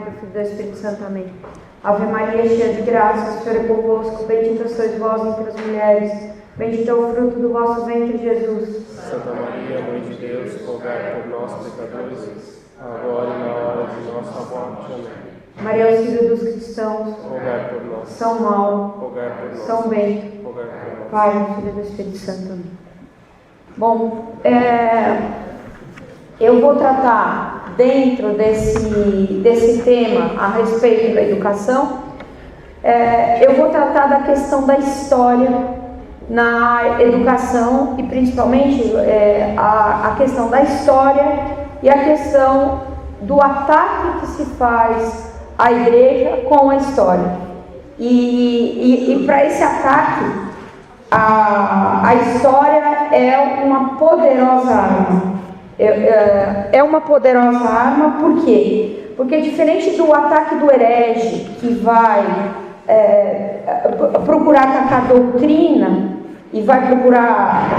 do Filho e do Espírito Santo. Amém. Ave Maria, cheia de graça, o Senhor é convosco, bendita sois vós entre as mulheres, bendito é o fruto do vosso ventre, Jesus. Santa Maria, Mãe de Deus, rogai por nós, pecadores, agora e na hora de nossa morte. Amém. Maria, auxílio dos cristãos, rogai por nós. São Mauro, rogai por nós. São Bento, rogai por nós. Pai, do Filho e do Espírito Santo. Amém. Bom, eu vou tratar dentro desse tema a respeito da educação. Eu vou tratar da questão da história na educação e principalmente a questão da história e a questão do ataque que se faz à igreja com a história. E para esse ataque, a história é uma poderosa arma. É uma poderosa arma, por quê? Porque diferente do ataque do herege, que vai procurar atacar a doutrina e vai procurar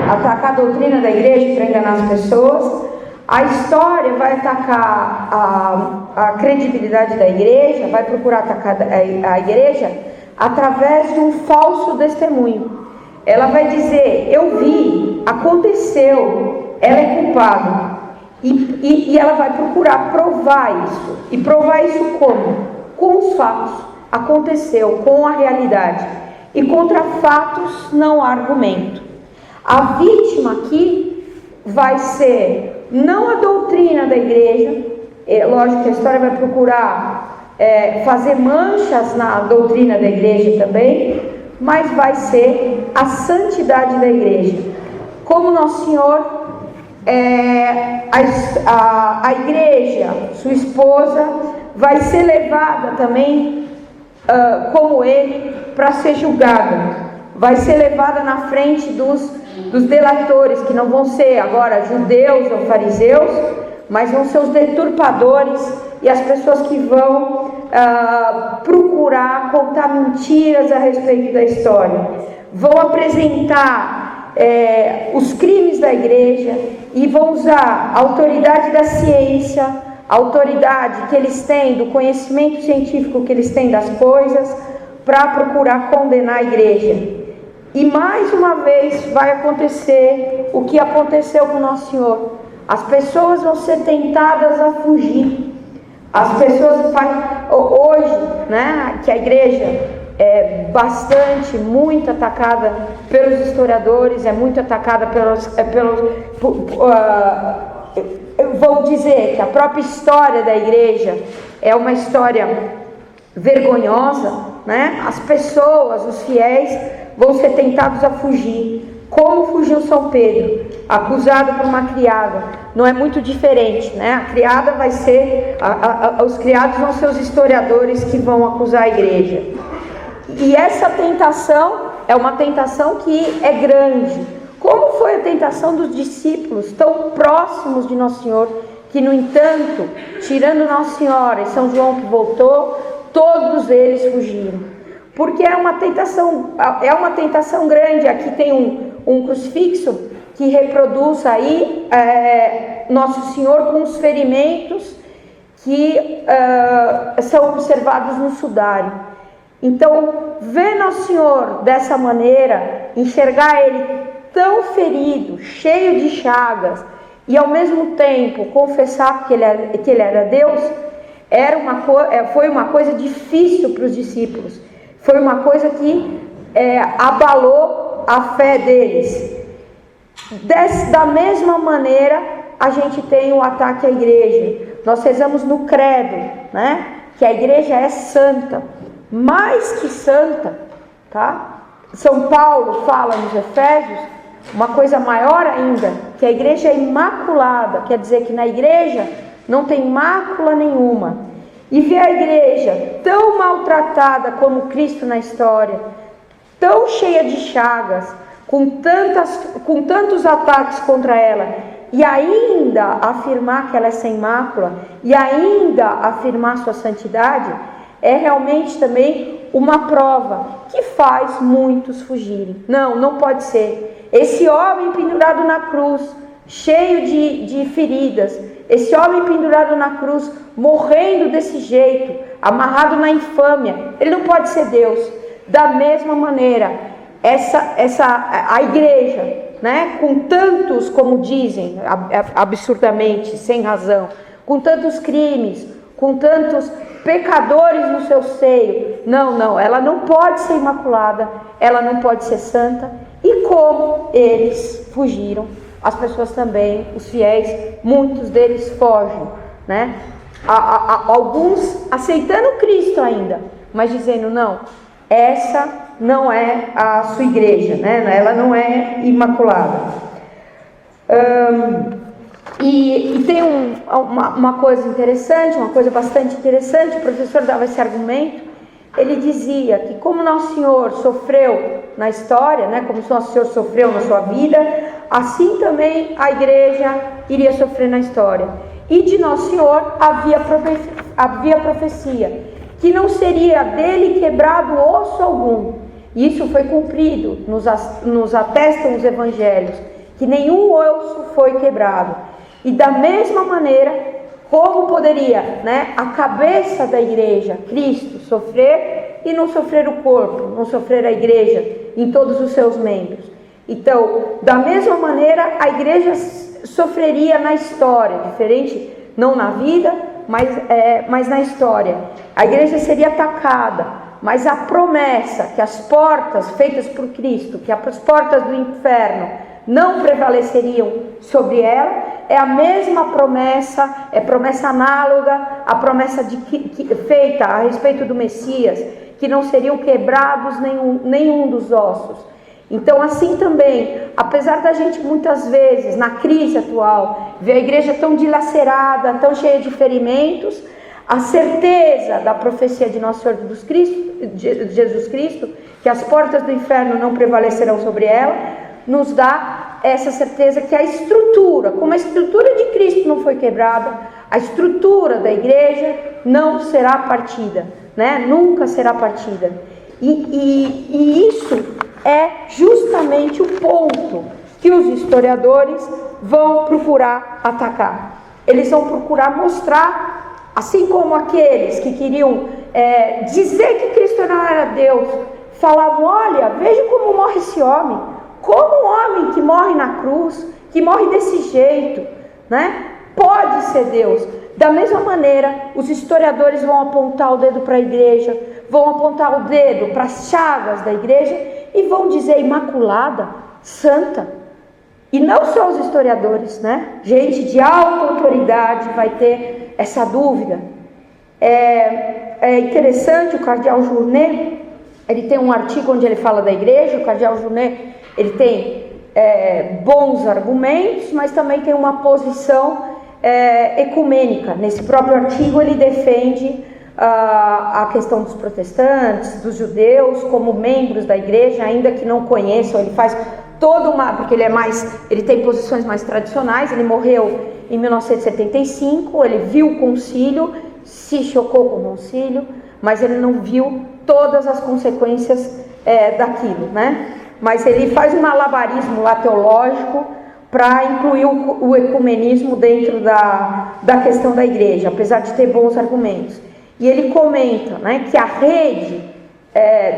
atacar a doutrina da igreja para enganar as pessoas, a história vai atacar a credibilidade da igreja, vai procurar atacar a igreja através de um falso testemunho. Ela vai dizer: eu vi, aconteceu, ela é culpada. E ela vai procurar provar isso. E provar isso como? Com os fatos. Aconteceu, com a realidade. E contra fatos não há argumento. A vítima aqui vai ser não a doutrina da igreja. Lógico que a história vai procurar fazer manchas na doutrina da igreja também, mas vai ser a santidade da igreja. Como Nosso Senhor, a igreja, sua esposa, vai ser levada também, como ele, para ser julgada. Vai ser levada na frente dos delatores, que não vão ser agora judeus ou fariseus, mas vão ser os deturpadores e as pessoas que vão procurar contar mentiras a respeito da história. Vão apresentar os crimes da igreja e vão usar a autoridade da ciência, a autoridade que eles têm, do conhecimento científico que eles têm das coisas, para procurar condenar a igreja. E mais uma vez vai acontecer o que aconteceu com Nosso Senhor. As pessoas vão ser tentadas a fugir. As pessoas hoje, né, que a igreja é muito atacada pelos historiadores, é muito atacada vou dizer que a própria história da igreja é uma história vergonhosa, né? As pessoas, os fiéis, vão ser tentados a fugir, como fugiu São Pedro, acusado por uma criada. Não é muito diferente, né? A criada vai ser, os criados vão ser os historiadores que vão acusar a igreja. E essa tentação é uma tentação que é grande. Como foi a tentação dos discípulos, tão próximos de Nosso Senhor, que, no entanto, tirando Nossa Senhora e São João que voltou, todos eles fugiram. Porque é uma tentação grande. Aqui tem um crucifixo que reproduz aí Nosso Senhor com os ferimentos que são observados no sudário. Então, ver Nosso Senhor dessa maneira, enxergar Ele tão ferido, cheio de chagas, e ao mesmo tempo confessar que ele era Deus, foi uma coisa difícil para os discípulos. Foi uma coisa que abalou a fé deles. Da mesma maneira, a gente tem o ataque à igreja. Nós rezamos no credo, né, que a igreja é santa, mais que santa, tá? São Paulo fala nos Efésios uma coisa maior ainda, que a igreja é imaculada, quer dizer que na igreja não tem mácula nenhuma. E ver a igreja tão maltratada como Cristo na história, tão cheia de chagas, com tantos ataques contra ela, e ainda afirmar que ela é sem mácula, e ainda afirmar sua santidade, é realmente também uma prova que faz muitos fugirem. Não pode ser. Esse homem pendurado na cruz, cheio de feridas, esse homem pendurado na cruz, morrendo desse jeito, amarrado na infâmia, ele não pode ser Deus. Da mesma maneira, a igreja, né, com tantos, como dizem, absurdamente, sem razão, com tantos crimes, com tantos pecadores no seu seio, não, ela não pode ser imaculada, ela não pode ser santa. E como eles fugiram, as pessoas também, os fiéis, muitos deles fogem, né? Alguns aceitando Cristo ainda, mas dizendo, não, essa não é a sua igreja, né? Ela não é imaculada. E tem uma coisa interessante, uma coisa bastante interessante, o professor dava esse argumento. Ele dizia que como Nosso Senhor sofreu na história, né, como Nosso Senhor sofreu na sua vida, assim também a igreja iria sofrer na história. E de Nosso Senhor havia profecia, que não seria dele quebrado osso algum. E isso foi cumprido, nos atestam os evangelhos, que nenhum osso foi quebrado. E da mesma maneira, como poderia, né, a cabeça da igreja, Cristo, sofrer e não sofrer o corpo, não sofrer a igreja em todos os seus membros? Então, da mesma maneira, a igreja sofreria na história, diferente, não na vida, mas na história. A igreja seria atacada, mas a promessa que as portas feitas por Cristo, que as portas do inferno não prevaleceriam sobre ela, é a mesma promessa, é promessa análoga à promessa feita a respeito do Messias, que não seriam quebrados nenhum dos ossos. Então, assim também, apesar da gente muitas vezes, na crise atual, ver a igreja tão dilacerada, tão cheia de ferimentos, a certeza da profecia de Nosso Senhor Jesus Cristo, que as portas do inferno não prevalecerão sobre ela, nos dá essa certeza que a estrutura, como a estrutura de Cristo não foi quebrada, a estrutura da igreja não será partida, né? Nunca será partida. E isso é justamente o ponto que os historiadores vão procurar atacar. Eles vão procurar mostrar, assim como aqueles que queriam dizer que Cristo não era Deus, falavam, olha, veja como morre esse homem. Como um homem que morre na cruz, que morre desse jeito, né, pode ser Deus? Da mesma maneira, os historiadores vão apontar o dedo para a igreja, vão apontar o dedo para as chagas da igreja e vão dizer imaculada, santa. E não só os historiadores, né? Gente de alta autoridade vai ter essa dúvida. É interessante, o cardeal Journet, ele tem um artigo onde ele fala da igreja. O cardeal Journet, ele tem bons argumentos, mas também tem uma posição ecumênica. Nesse próprio artigo ele defende a questão dos protestantes, dos judeus como membros da igreja, ainda que não conheçam. Ele faz toda porque ele tem posições mais tradicionais. Ele morreu em 1975, ele viu o concílio, se chocou com o concílio, mas ele não viu todas as consequências daquilo, né? Mas ele faz um malabarismo lá teológico para incluir o ecumenismo dentro da questão da igreja, apesar de ter bons argumentos. E ele comenta, né, que a rede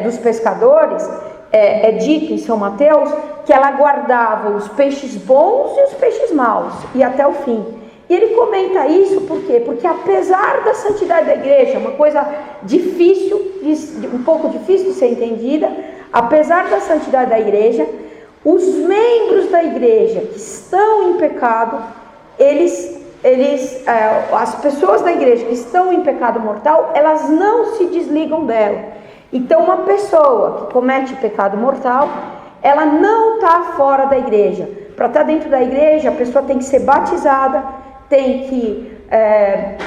dos pescadores, é dito em São Mateus, que ela guardava os peixes bons e os peixes maus, e até o fim. E ele comenta isso por quê? Porque apesar da santidade da igreja, uma coisa difícil, um pouco difícil de ser entendida, apesar da santidade da igreja, os membros da igreja que estão em pecado, as pessoas da igreja que estão em pecado mortal, elas não se desligam dela. Então, uma pessoa que comete pecado mortal, ela não está fora da igreja. Para estar dentro da igreja, a pessoa tem que ser batizada, tem que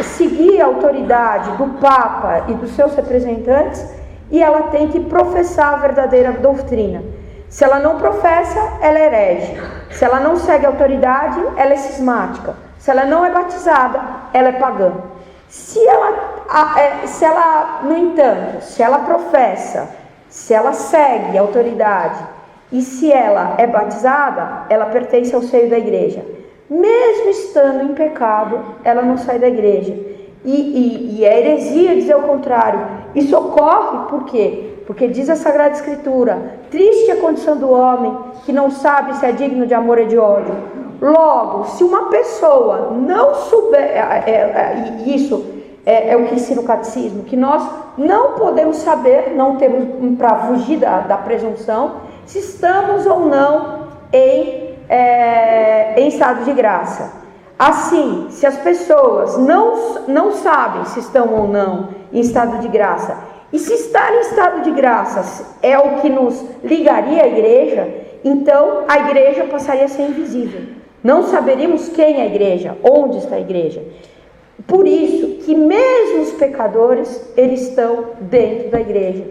seguir a autoridade do Papa e dos seus representantes, e ela tem que professar a verdadeira doutrina. Se ela não professa, ela é herege. Se ela não segue a autoridade, ela é cismática. Se ela não é batizada, ela é pagã. Se ela, no entanto, se ela professa, se ela segue a autoridade e se ela é batizada, ela pertence ao seio da igreja. mesmo estando em pecado, ela não sai da igreja. E é heresia dizer o contrário. Isso ocorre por quê? Porque diz a Sagrada Escritura: triste é a condição do homem que não sabe se é digno de amor ou de ódio. Logo, se uma pessoa não souber, isso é o que ensina o catecismo, que nós não podemos saber, não temos para fugir da presunção, se estamos ou não em estado de graça. Assim, se as pessoas não sabem se estão ou não em estado de graça, e se estar em estado de graça é o que nos ligaria à igreja, então a igreja passaria a ser invisível. Não saberíamos quem é a igreja, onde está a igreja. Por isso que mesmo os pecadores, eles estão dentro da igreja.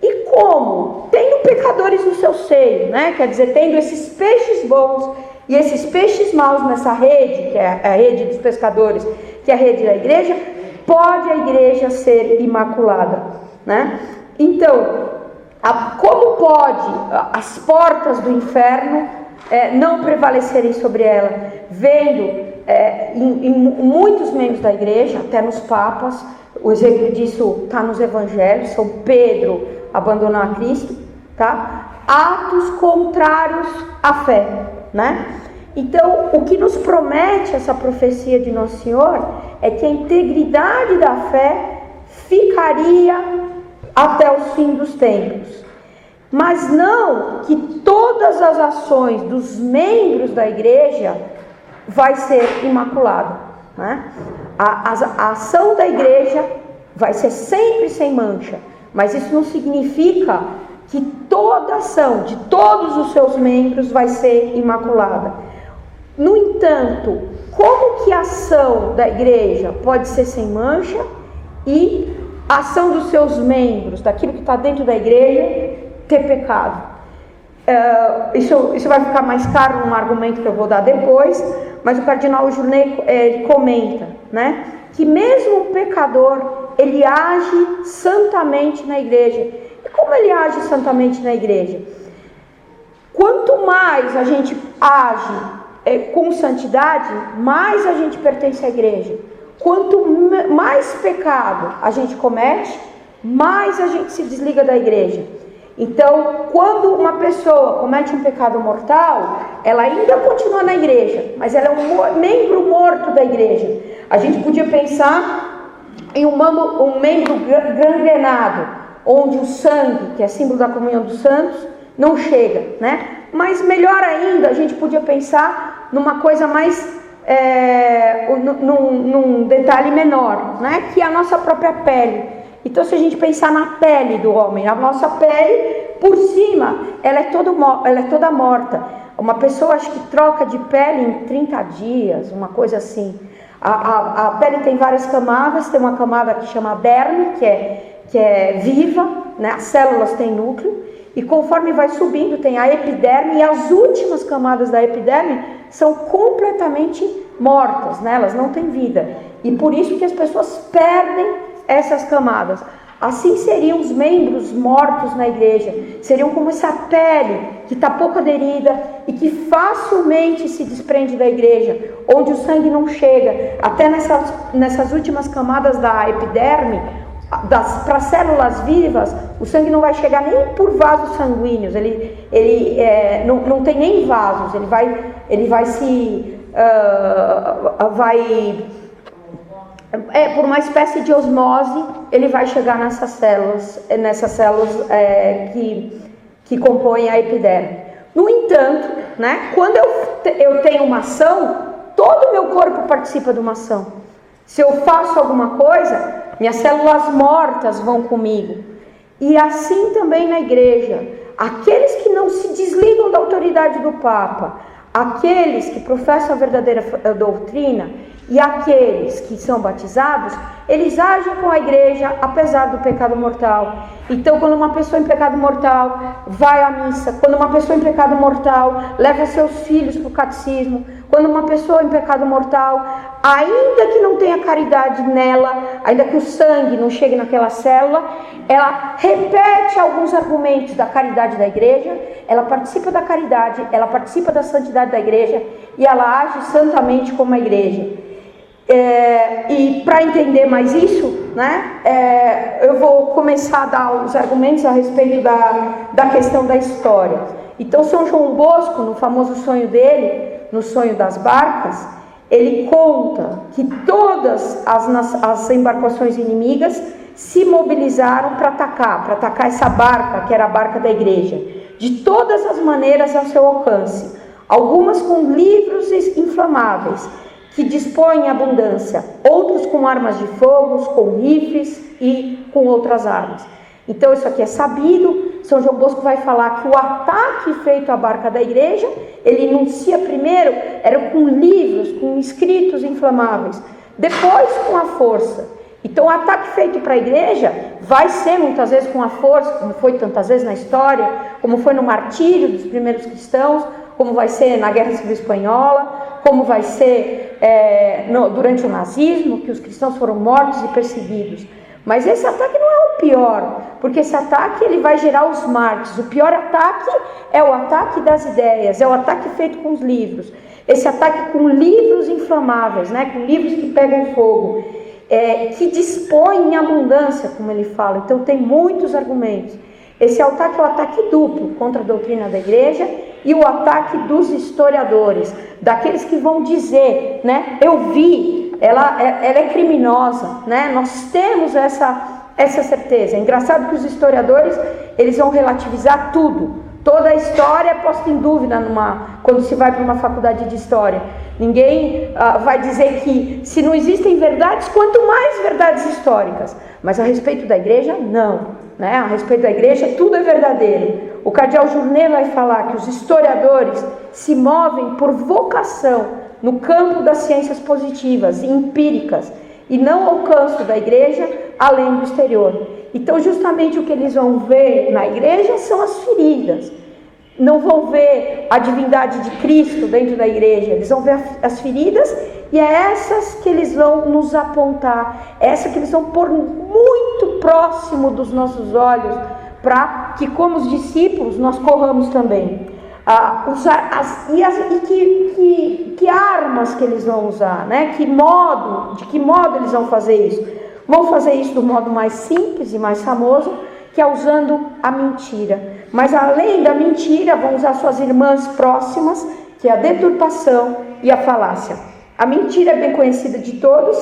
E como? Tendo pecadores no seu seio, né? Quer dizer, tendo esses peixes bons e esses peixes maus nessa rede, que é a rede dos pescadores, que é a rede da igreja, pode a igreja ser imaculada, né? Então, como pode as portas do inferno não prevalecerem sobre ela? Vendo em muitos membros da igreja, até nos papas, o exemplo disso está nos evangelhos. São Pedro abandonou a Cristo, tá? Atos contrários à fé, né? Então, o que nos promete essa profecia de Nosso Senhor é que a integridade da fé ficaria até o fim dos tempos, mas não que todas as ações dos membros da igreja vai ser imaculada, né? A ação da igreja vai ser sempre sem mancha, mas isso não significa que toda ação de todos os seus membros vai ser imaculada. No entanto, como que a ação da igreja pode ser sem mancha e a ação dos seus membros, daquilo que está dentro da igreja, ter pecado? Isso vai ficar mais claro num argumento que eu vou dar depois, mas o Cardinal Journet ele comenta, né, que mesmo o pecador, ele age santamente na igreja. E como ele age santamente na igreja? Quanto mais a gente age com santidade, mais a gente pertence à igreja. Quanto mais pecado a gente comete, mais a gente se desliga da igreja. Então, quando uma pessoa comete um pecado mortal, ela ainda continua na igreja, mas ela é um membro morto da igreja. A gente podia pensar em um membro gangrenado, onde o sangue, que é símbolo da comunhão dos santos, não chega, né? Mas melhor ainda, a gente podia pensar numa coisa mais, num detalhe menor, né? Que é a nossa própria pele. Então, se a gente pensar na pele do homem, a nossa pele, por cima, ela é toda morta. Uma pessoa, acho que troca de pele em 30 dias, uma coisa assim. A pele tem várias camadas, tem uma camada que chama derme, que é viva, né? As células têm núcleo, e conforme vai subindo tem a epiderme, e as últimas camadas da epiderme são completamente mortas, né? Elas não têm vida. E por isso que as pessoas perdem essas camadas. Assim seriam os membros mortos na igreja, seriam como essa pele que está pouco aderida e que facilmente se desprende da igreja, onde o sangue não chega, até nessas últimas camadas da epiderme, para as células vivas, o sangue não vai chegar nem por vasos sanguíneos, não tem nem vasos, ele vai por uma espécie de osmose, ele vai chegar nessas células que compõem a epiderme. No entanto, né, quando eu tenho uma ação, todo o meu corpo participa de uma ação. Se eu faço alguma coisa, minhas células mortas vão comigo. E assim também na igreja, aqueles que não se desligam da autoridade do Papa, aqueles que professam a verdadeira doutrina e aqueles que são batizados, eles agem com a igreja apesar do pecado mortal. Então, quando uma pessoa em pecado mortal vai à missa, quando uma pessoa em pecado mortal leva seus filhos para o catecismo, quando uma pessoa em pecado mortal, ainda que não tenha caridade nela, ainda que o sangue não chegue naquela célula, ela repete alguns argumentos da caridade da igreja, ela participa da caridade, ela participa da santidade da igreja e ela age santamente como a igreja. E para entender mais isso, né, eu vou começar a dar os argumentos a respeito da questão da história. Então, São João Bosco, no famoso sonho dele, no sonho das barcas, ele conta que todas as embarcações inimigas se mobilizaram para atacar essa barca, que era a barca da igreja, de todas as maneiras ao seu alcance. Algumas com livros inflamáveis, que dispõem em abundância, outros com armas de fogo, com rifles e com outras armas. Então isso aqui é sabido. São João Bosco vai falar que o ataque feito à barca da igreja, ele enuncia primeiro, era com livros, com escritos inflamáveis, depois com a força. Então o ataque feito para a igreja vai ser muitas vezes com a força, como foi tantas vezes na história, como foi no martírio dos primeiros cristãos, como vai ser na Guerra Civil Espanhola, como vai ser durante o nazismo, que os cristãos foram mortos e perseguidos. Mas esse ataque não é o pior, porque esse ataque ele vai gerar os mártires. O pior ataque é o ataque das ideias, é o ataque feito com os livros. Esse ataque com livros inflamáveis, né, com livros que pegam fogo, que dispõem em abundância, como ele fala. Então tem muitos argumentos. Esse ataque é o ataque duplo contra a doutrina da igreja e o ataque dos historiadores, daqueles que vão dizer, né, eu vi, ela é criminosa, né, nós temos essa certeza. É engraçado que os historiadores, eles vão relativizar tudo, toda a história é posta em dúvida quando se vai para uma faculdade de história. Ninguém vai dizer que se não existem verdades, quanto mais verdades históricas, mas a respeito da igreja, não. Né? A respeito da igreja, tudo é verdadeiro. O cardeal Journet vai falar que os historiadores se movem por vocação no campo das ciências positivas e empíricas e não alcançam da igreja além do exterior. Então, justamente o que eles vão ver na igreja são as feridas. Não vão ver a divindade de Cristo dentro da igreja, eles vão ver as feridas e é essas que eles vão nos apontar, essa que eles vão pôr muito próximo dos nossos olhos, para que como os discípulos nós corramos também. Que armas que eles vão usar, né? De que modo eles vão fazer isso? Vão fazer isso do modo mais simples e mais famoso, que é usando a mentira. Mas além da mentira, vão usar suas irmãs próximas, que é a deturpação e a falácia. A mentira é bem conhecida de todos,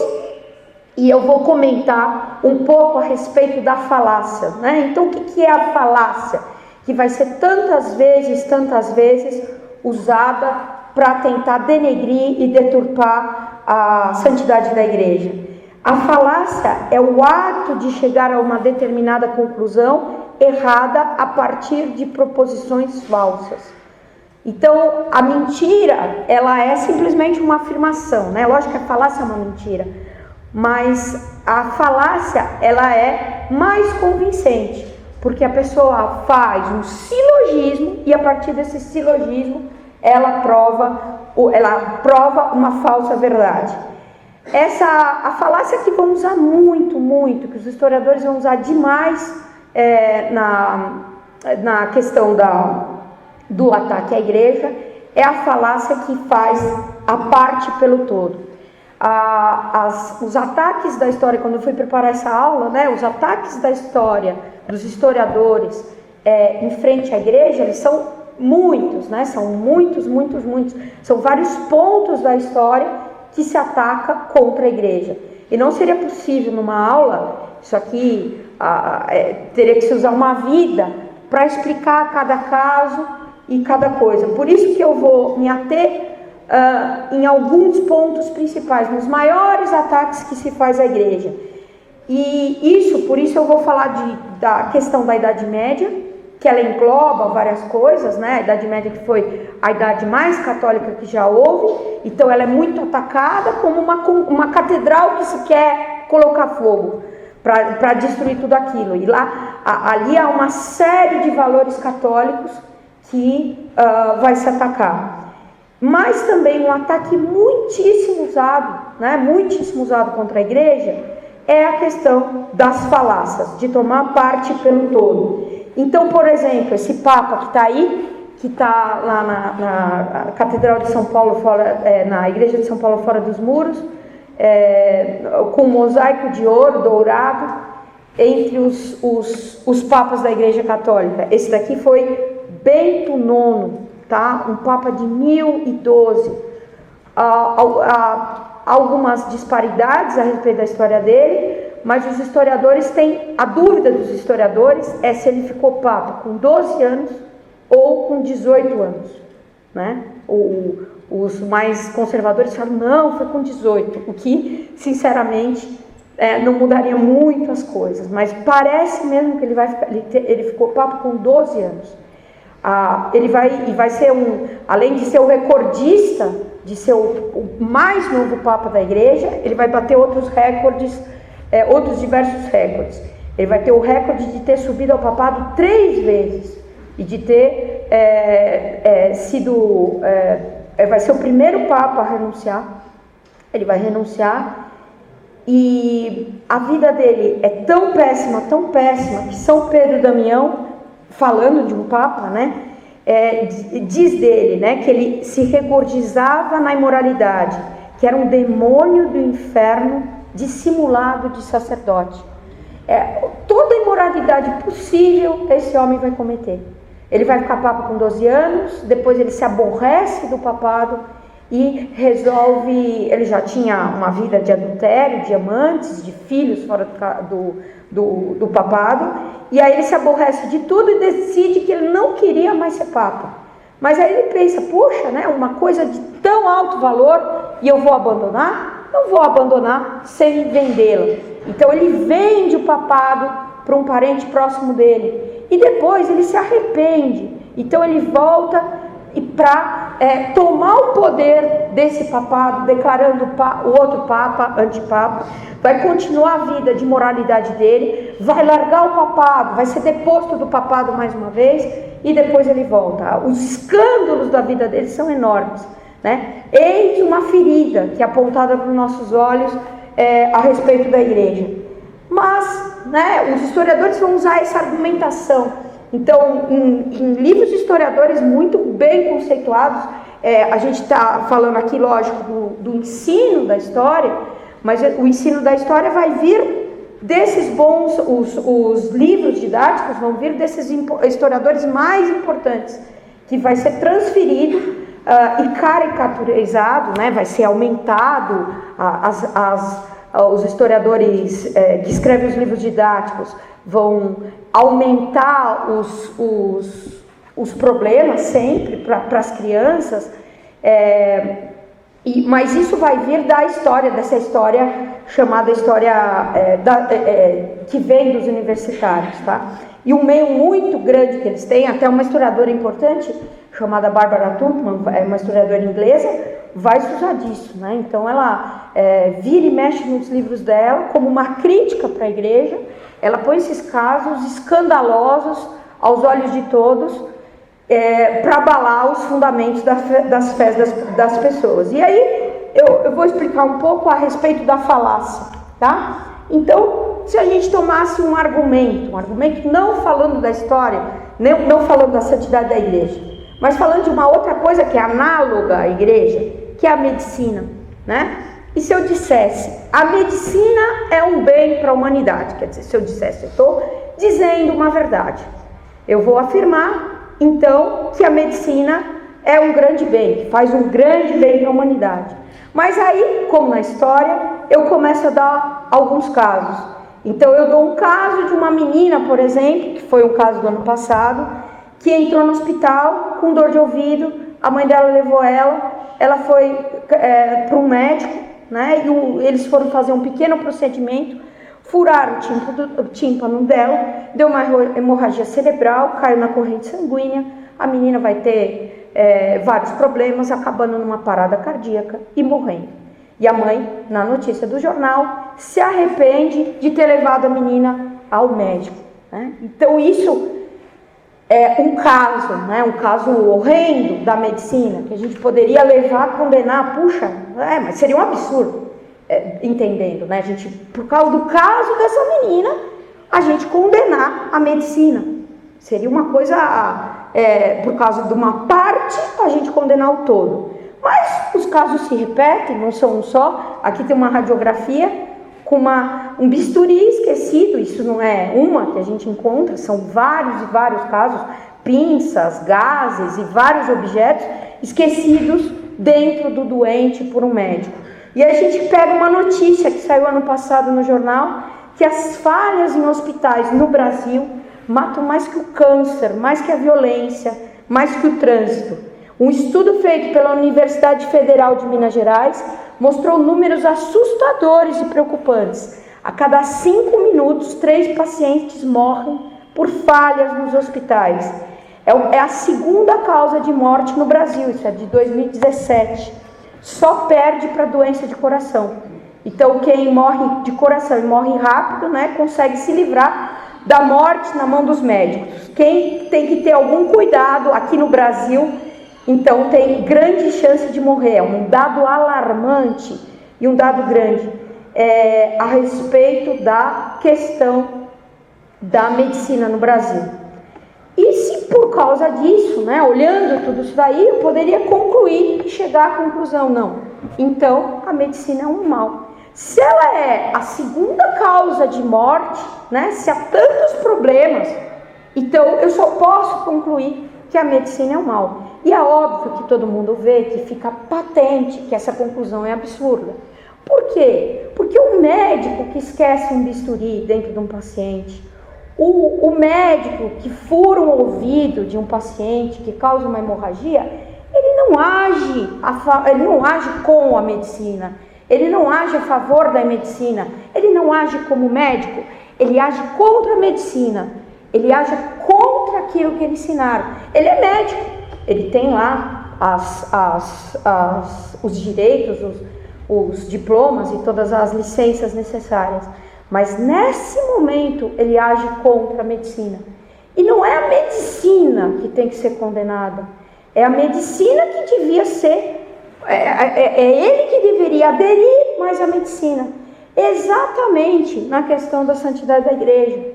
e eu vou comentar um pouco a respeito da falácia, né? Então, o que é a falácia? Que vai ser tantas vezes usada para tentar denegrir e deturpar a santidade da igreja. A falácia é o ato de chegar a uma determinada conclusão errada a partir de proposições falsas. Então, a mentira, ela é simplesmente uma afirmação, né? Lógico que a falácia é uma mentira, mas a falácia, ela é mais convincente, porque a pessoa faz um silogismo e a partir desse silogismo ela prova uma falsa verdade. A falácia que vão usar muito, que os historiadores vão usar demais na questão do ataque à igreja, é a falácia que faz a parte pelo todo. Os ataques da história, quando eu fui preparar essa aula, né, os ataques da história dos historiadores em frente à igreja, eles são muitos, né, são muitos. São vários pontos da história que se ataca contra a igreja. E não seria possível numa aula, isso aqui teria que se usar uma vida para explicar cada caso e cada coisa. Por isso que eu vou me ater em alguns pontos principais, nos maiores ataques que se faz à igreja. E por isso eu vou falar da questão da Idade Média, que ela engloba várias coisas, né? A Idade Média que foi a idade mais católica que já houve, então ela é muito atacada como uma catedral que se quer colocar fogo para destruir tudo aquilo. E lá, ali há uma série de valores católicos que vai se atacar. Mas também um ataque muitíssimo usado contra a igreja é a questão das falácias, de tomar parte pelo todo. Então, por exemplo, esse Papa que está aí, que está lá na Catedral de São Paulo, na Igreja de São Paulo, fora dos muros, com um mosaico de ouro dourado, entre os papas da Igreja Católica. Esse daqui foi Bento IX, tá? Um papa de 1012. Há algumas disparidades a respeito da história dele, mas os historiadores têm, a dúvida dos historiadores é se ele ficou papa com 12 anos ou com 18 anos, né? Os mais conservadores falam, não, foi com 18, o que, sinceramente, não mudaria muito as coisas, mas parece mesmo que ele ficou papa com 12 anos. Ele vai ser além de ser o recordista, de ser o mais novo papa da igreja, ele vai bater outros recordes, outros diversos recordes. Ele vai ter o recorde de ter subido ao papado 3 vezes e de ter vai ser o primeiro papa a renunciar. Ele vai renunciar e a vida dele é tão péssima, que São Pedro Damião, falando de um papa, né, diz dele, né, que ele se regozijava na imoralidade, que era um demônio do inferno dissimulado de sacerdote. Toda a imoralidade possível esse homem vai cometer. Ele vai ficar papa com 12 anos, depois ele se aborrece do papado e resolve, ele já tinha uma vida de adultério, de amantes, de filhos fora do papado, e aí ele se aborrece de tudo e decide que ele não queria mais ser papa. Mas aí ele pensa, poxa, né, uma coisa de tão alto valor e eu vou abandonar? Não vou abandonar sem vendê-la. Então ele vende o papado para um parente próximo dele e depois ele se arrepende. Então ele volta para tomar o poder desse papado, declarando o outro papa, antipapa, vai continuar a vida de moralidade dele, vai largar o papado, vai ser deposto do papado mais uma vez e depois ele volta. Os escândalos da vida dele são enormes, né? Eis uma ferida que é apontada para os nossos olhos a respeito da igreja. Mas, né, os historiadores vão usar essa argumentação. Então, em livros de historiadores muito bem conceituados, a gente está falando aqui, lógico, do ensino da história, mas o ensino da história vai vir desses bons, os livros didáticos vão vir desses historiadores mais importantes, que vai ser transferido e caricaturizado, né, vai ser aumentado, os historiadores que escrevem os livros didáticos vão aumentar os problemas sempre para as crianças, mas isso vai vir da história, dessa história chamada história que vem dos universitários, tá? E um meio muito grande que eles têm, até uma historiadora importante chamada Barbara Tuchman, uma historiadora inglesa, vai se usar disso, né? Então ela vira e mexe nos livros dela como uma crítica para a igreja. Ela põe esses casos escandalosos aos olhos de todos para abalar os fundamentos das fés das pessoas. E aí eu vou explicar um pouco a respeito da falácia, tá? Então, se a gente tomasse um argumento não falando da história, não falando da santidade da igreja, mas falando de uma outra coisa que é análoga à igreja, que é a medicina, né? E se eu dissesse, a medicina é um bem para a humanidade, quer dizer, se eu dissesse, eu estou dizendo uma verdade. Eu vou afirmar, então, que a medicina é um grande bem, que faz um grande bem para a humanidade. Mas aí, como na história, eu começo a dar alguns casos. Então, eu dou um caso de uma menina, por exemplo, que foi um caso do ano passado, que entrou no hospital com dor de ouvido, a mãe dela levou ela foi para um médico, né? E eles foram fazer um pequeno procedimento, furaram o tímpano dela, deu uma hemorragia cerebral, caiu na corrente sanguínea, a menina vai ter vários problemas, acabando numa parada cardíaca e morrendo. E a mãe, na notícia do jornal, se arrepende de ter levado a menina ao médico, né? Então isso é um caso, né? Um caso horrendo da medicina, que a gente poderia levar a condenar, puxa, mas seria um absurdo, entendendo, né? A gente, por causa do caso dessa menina, a gente condenar a medicina. Seria uma coisa, por causa de uma parte, a gente condenar o todo. Mas os casos se repetem, não são um só. Aqui tem uma radiografia com um bisturi esquecido, isso não é uma que a gente encontra, são vários e vários casos, pinças, gases e vários objetos esquecidos dentro do doente por um médico. E a gente pega uma notícia que saiu ano passado no jornal, que as falhas em hospitais no Brasil matam mais que o câncer, mais que a violência, mais que o trânsito. Um estudo feito pela Universidade Federal de Minas Gerais mostrou números assustadores e preocupantes. A cada 5 minutos, 3 pacientes morrem por falhas nos hospitais. É a segunda causa de morte no Brasil, isso é de 2017. Só perde para doença de coração. Então, quem morre de coração e morre rápido, né, consegue se livrar da morte na mão dos médicos. Quem tem que ter algum cuidado aqui no Brasil, então tem grande chance de morrer. É um dado alarmante e um dado grande a respeito da questão da medicina no Brasil. E se por causa disso, né, olhando tudo isso daí, eu poderia concluir e chegar à conclusão, não. Então, a medicina é um mal. Se ela é a segunda causa de morte, né, se há tantos problemas, então eu só posso concluir que a medicina é um mal. E é óbvio que todo mundo vê, que fica patente que essa conclusão é absurda. Por quê? Porque o médico que esquece um bisturi dentro de um paciente, o médico que fura um ouvido de um paciente, que causa uma hemorragia, ele não age com a medicina, ele não age a favor da medicina, ele não age como médico, ele age contra a medicina, ele age contra aquilo que lhe ensinaram. Ele é médico, ele tem lá os direitos, os diplomas e todas as licenças necessárias. Mas nesse momento ele age contra a medicina. E não é a medicina que tem que ser condenada. É a medicina que devia ser, ele que deveria aderir mais à medicina. Exatamente na questão da santidade da igreja.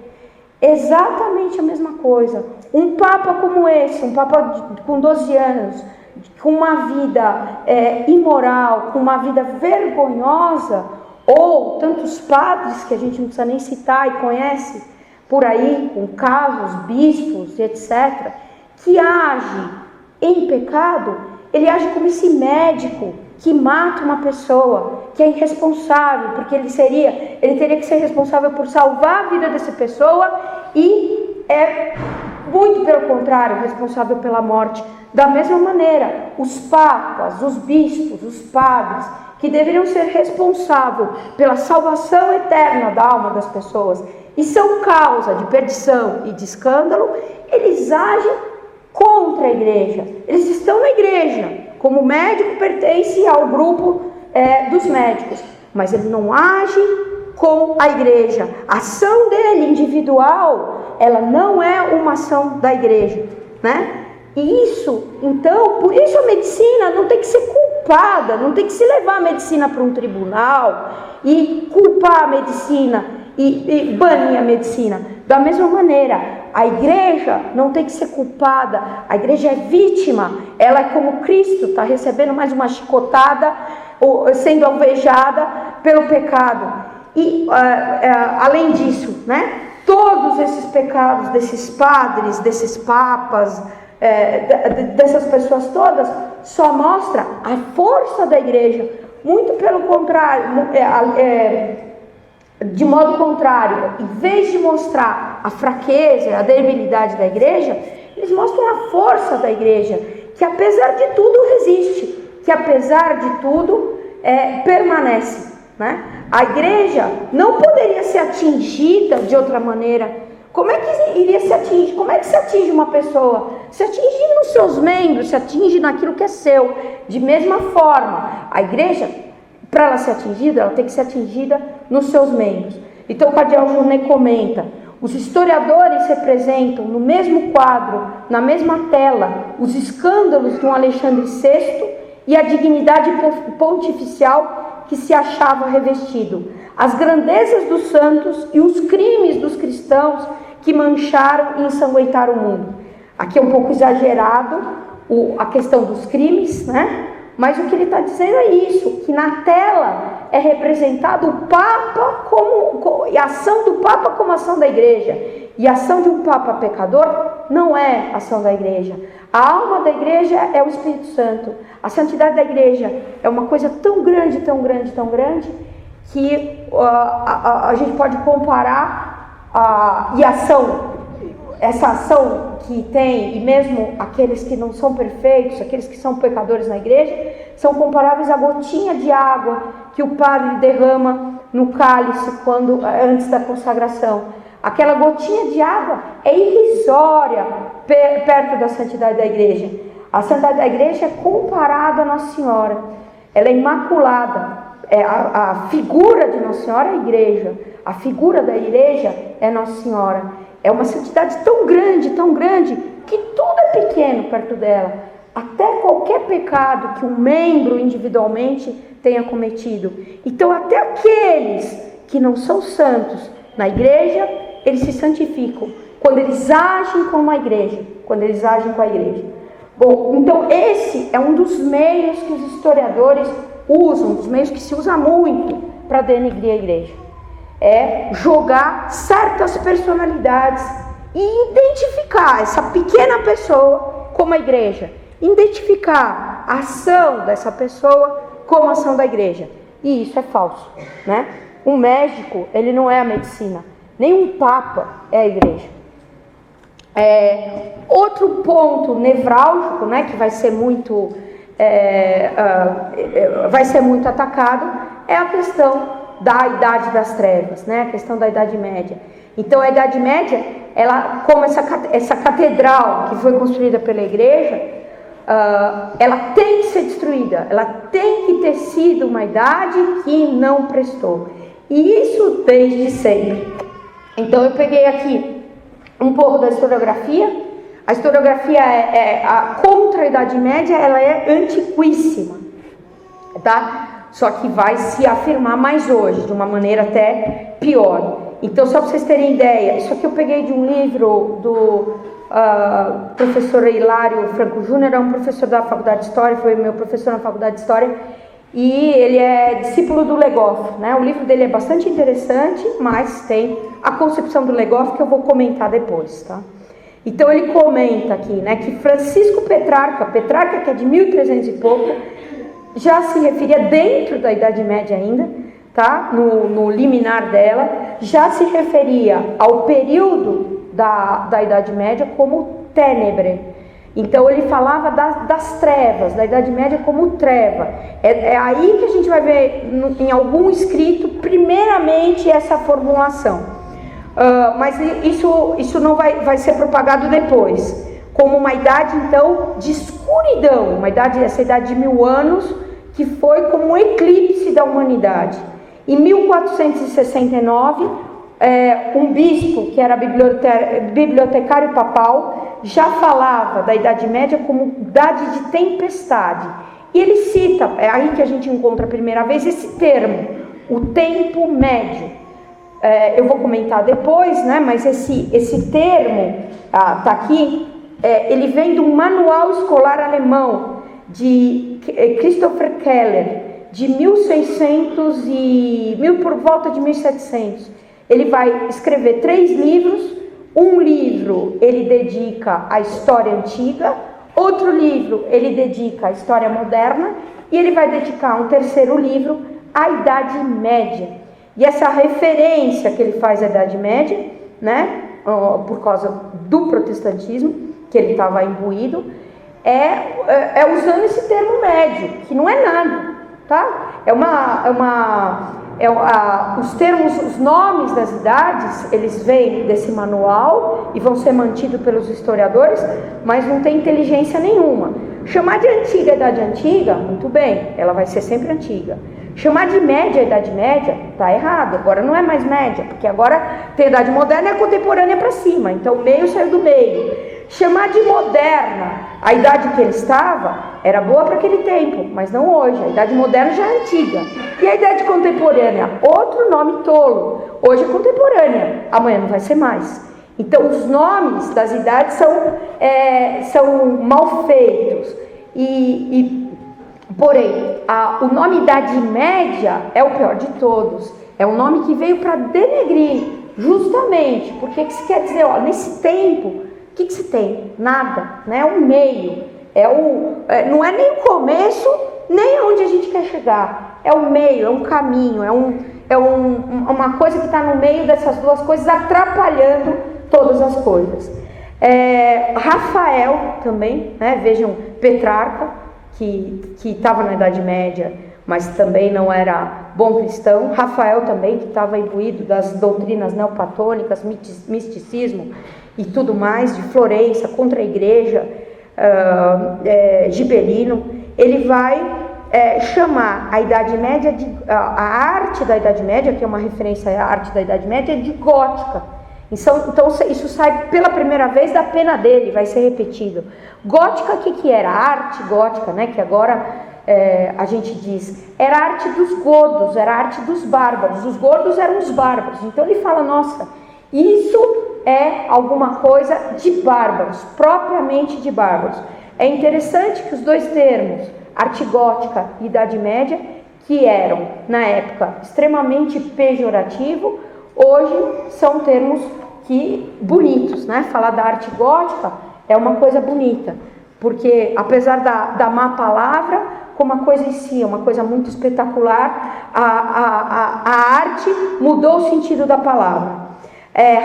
Exatamente a mesma coisa. Um papa como esse, um papa com 12 anos, com uma vida imoral, com uma vida vergonhosa, ou tantos padres que a gente não precisa nem citar e conhece por aí, com casos, bispos, etc., que age em pecado, ele age como esse médico que mata uma pessoa, que é irresponsável, porque ele teria que ser responsável por salvar a vida dessa pessoa e é muito pelo contrário, responsável pela morte. Da mesma maneira, os papas, os bispos, os padres, que deveriam ser responsáveis pela salvação eterna da alma das pessoas e são causa de perdição e de escândalo, eles agem contra a igreja. Eles estão na igreja, como o médico pertence ao grupo dos médicos, mas ele não age com a igreja. A ação dele individual, ela não é uma ação da igreja, né? E isso, então, por isso a medicina não tem que ser culpada, não tem que se levar a medicina para um tribunal e culpar a medicina e banir a medicina. Da mesma maneira, a igreja não tem que ser culpada, a igreja é vítima, ela é como Cristo, está recebendo mais uma chicotada, sendo alvejada pelo pecado. E, além disso, né, todos esses pecados desses padres, desses papas, dessas pessoas todas, só mostra a força da igreja. Muito pelo contrário, de modo contrário, em vez de mostrar a fraqueza, a debilidade da igreja, eles mostram a força da igreja, que apesar de tudo resiste, que apesar de tudo permanece, né? A igreja não poderia ser atingida de outra maneira. Como é que iria se atingir? Como é que se atinge uma pessoa? Se atinge nos seus membros, se atinge naquilo que é seu. De mesma forma, a igreja para ela ser atingida, ela tem que ser atingida nos seus membros. Então o cardeal Jornet comenta: os historiadores representam no mesmo quadro, na mesma tela, os escândalos de um Alexandre VI e a dignidade pontificial que se achava revestido, as grandezas dos santos e os crimes dos cristãos que mancharam e ensanguentaram o mundo. Aqui é um pouco exagerado a questão dos crimes, né? Mas o que ele está dizendo é isso, que na tela é representado o Papa e a ação do Papa como ação da Igreja. E a ação de um Papa pecador não é ação da Igreja. A alma da Igreja é o Espírito Santo. A santidade da Igreja é uma coisa tão grande, tão grande, tão grande, que a gente pode comparar essa ação que tem, e mesmo aqueles que não são perfeitos, aqueles que são pecadores na igreja, são comparáveis à gotinha de água que o padre derrama no cálice antes da consagração. Aquela gotinha de água é irrisória perto da santidade da igreja. A santidade da igreja é comparada a Nossa Senhora. Ela é imaculada. A figura de Nossa Senhora é a igreja. A figura da igreja é Nossa Senhora. É uma santidade tão grande, que tudo é pequeno perto dela. Até qualquer pecado que um membro individualmente tenha cometido. Então até aqueles que não são santos na igreja, eles se santificam quando eles agem como a igreja, quando eles agem com a igreja. Bom, então esse é um dos meios que os historiadores usam, um dos meios que se usa muito para denegrir a igreja. É jogar certas personalidades e identificar essa pequena pessoa como a igreja. Identificar a ação dessa pessoa como a ação da igreja. E isso é falso, né? Um médico, ele não é a medicina. Nem um papa é a igreja. Outro ponto nevrálgico, né, que vai ser muito atacado, é a questão da Idade das Trevas, né? A questão da Idade Média. Então a Idade Média, ela, como essa catedral que foi construída pela igreja, ela tem que ser destruída, ela tem que ter sido uma idade que não prestou. E isso desde sempre. Então eu peguei aqui um pouco da historiografia. A historiografia contra a Idade Média, ela é antiquíssima, tá? Só que vai se afirmar mais hoje, de uma maneira até pior. Então, só para vocês terem ideia, isso aqui eu peguei de um livro do professor Hilário Franco Júnior, é um professor da Faculdade de História, foi meu professor na Faculdade de História, e ele é discípulo do Legoff, né? O livro dele é bastante interessante, mas tem a concepção do Legoff que eu vou comentar depois, tá? Então ele comenta aqui, né, que Francisco Petrarca que é de 1300 e pouco, já se referia dentro da Idade Média ainda, tá? No liminar dela, já se referia ao período da Idade Média como ténebre. Então ele falava das trevas, da Idade Média como treva. É aí que a gente vai ver em algum escrito, primeiramente, essa formulação. Mas isso não vai ser propagado depois, como uma idade então de escuridão, essa idade de 1000 anos, que foi como um eclipse da humanidade. Em 1469, um bispo, que era bibliotecário papal, já falava da Idade Média como idade de tempestade. E ele cita, é aí que a gente encontra a primeira vez esse termo, o tempo médio. Eu vou comentar depois, né? Mas esse termo está aqui, ele vem do manual escolar alemão de Christopher Keller, de 1600 por volta de 1700. Ele vai escrever 3 livros. Um livro ele dedica à história antiga, outro livro ele dedica à história moderna, e ele vai dedicar um terceiro livro à Idade Média. E essa referência que ele faz à Idade Média, né, por causa do protestantismo, que ele estava imbuído, é usando esse termo médio, que não é nada, tá? Os nomes das idades, eles vêm desse manual e vão ser mantidos pelos historiadores, mas não tem inteligência nenhuma. Chamar de antiga a Idade Antiga, muito bem, ela vai ser sempre antiga. Chamar de média a Idade Média está errado, agora não é mais média, porque agora tem a Idade Moderna e a contemporânea para cima, então o meio saiu do meio. Chamar de moderna a idade que ele estava era boa para aquele tempo, mas não hoje. A Idade Moderna já é antiga. E a Idade Contemporânea, outro nome tolo. Hoje é contemporânea, amanhã não vai ser mais. Então os nomes das idades são mal feitos. Porém, o nome Idade Média é o pior de todos. É um nome que veio para denegrir, justamente, porque o que se quer dizer, nesse tempo, o que se tem? Nada, né? É um meio, não é nem o começo, nem onde a gente quer chegar. É o meio, é um caminho, uma coisa que está no meio dessas duas coisas, atrapalhando todas as coisas. Rafael também, né? Vejam, Petrarca, que estava na Idade Média, mas também não era bom cristão. Rafael também, que estava imbuído das doutrinas neoplatônicas, misticismo e tudo mais, de Florença, contra a igreja, Gibelino. Ele vai chamar a Idade Média, a arte da Idade Média, que é uma referência à arte da Idade Média, de gótica. Então isso sai pela primeira vez da pena dele, vai ser repetido. Gótica, o que era? A arte gótica, né? Que agora a gente diz, era a arte dos godos, era a arte dos bárbaros. Os gordos eram os bárbaros. Então ele fala, nossa, isso é alguma coisa de bárbaros, propriamente de bárbaros. É interessante que os dois termos, arte gótica e Idade Média, que eram, na época, extremamente pejorativo, hoje são termos bonitos, né? Falar da arte gótica é uma coisa bonita, porque apesar da má palavra, como a coisa em si é uma coisa muito espetacular, a arte mudou o sentido da palavra.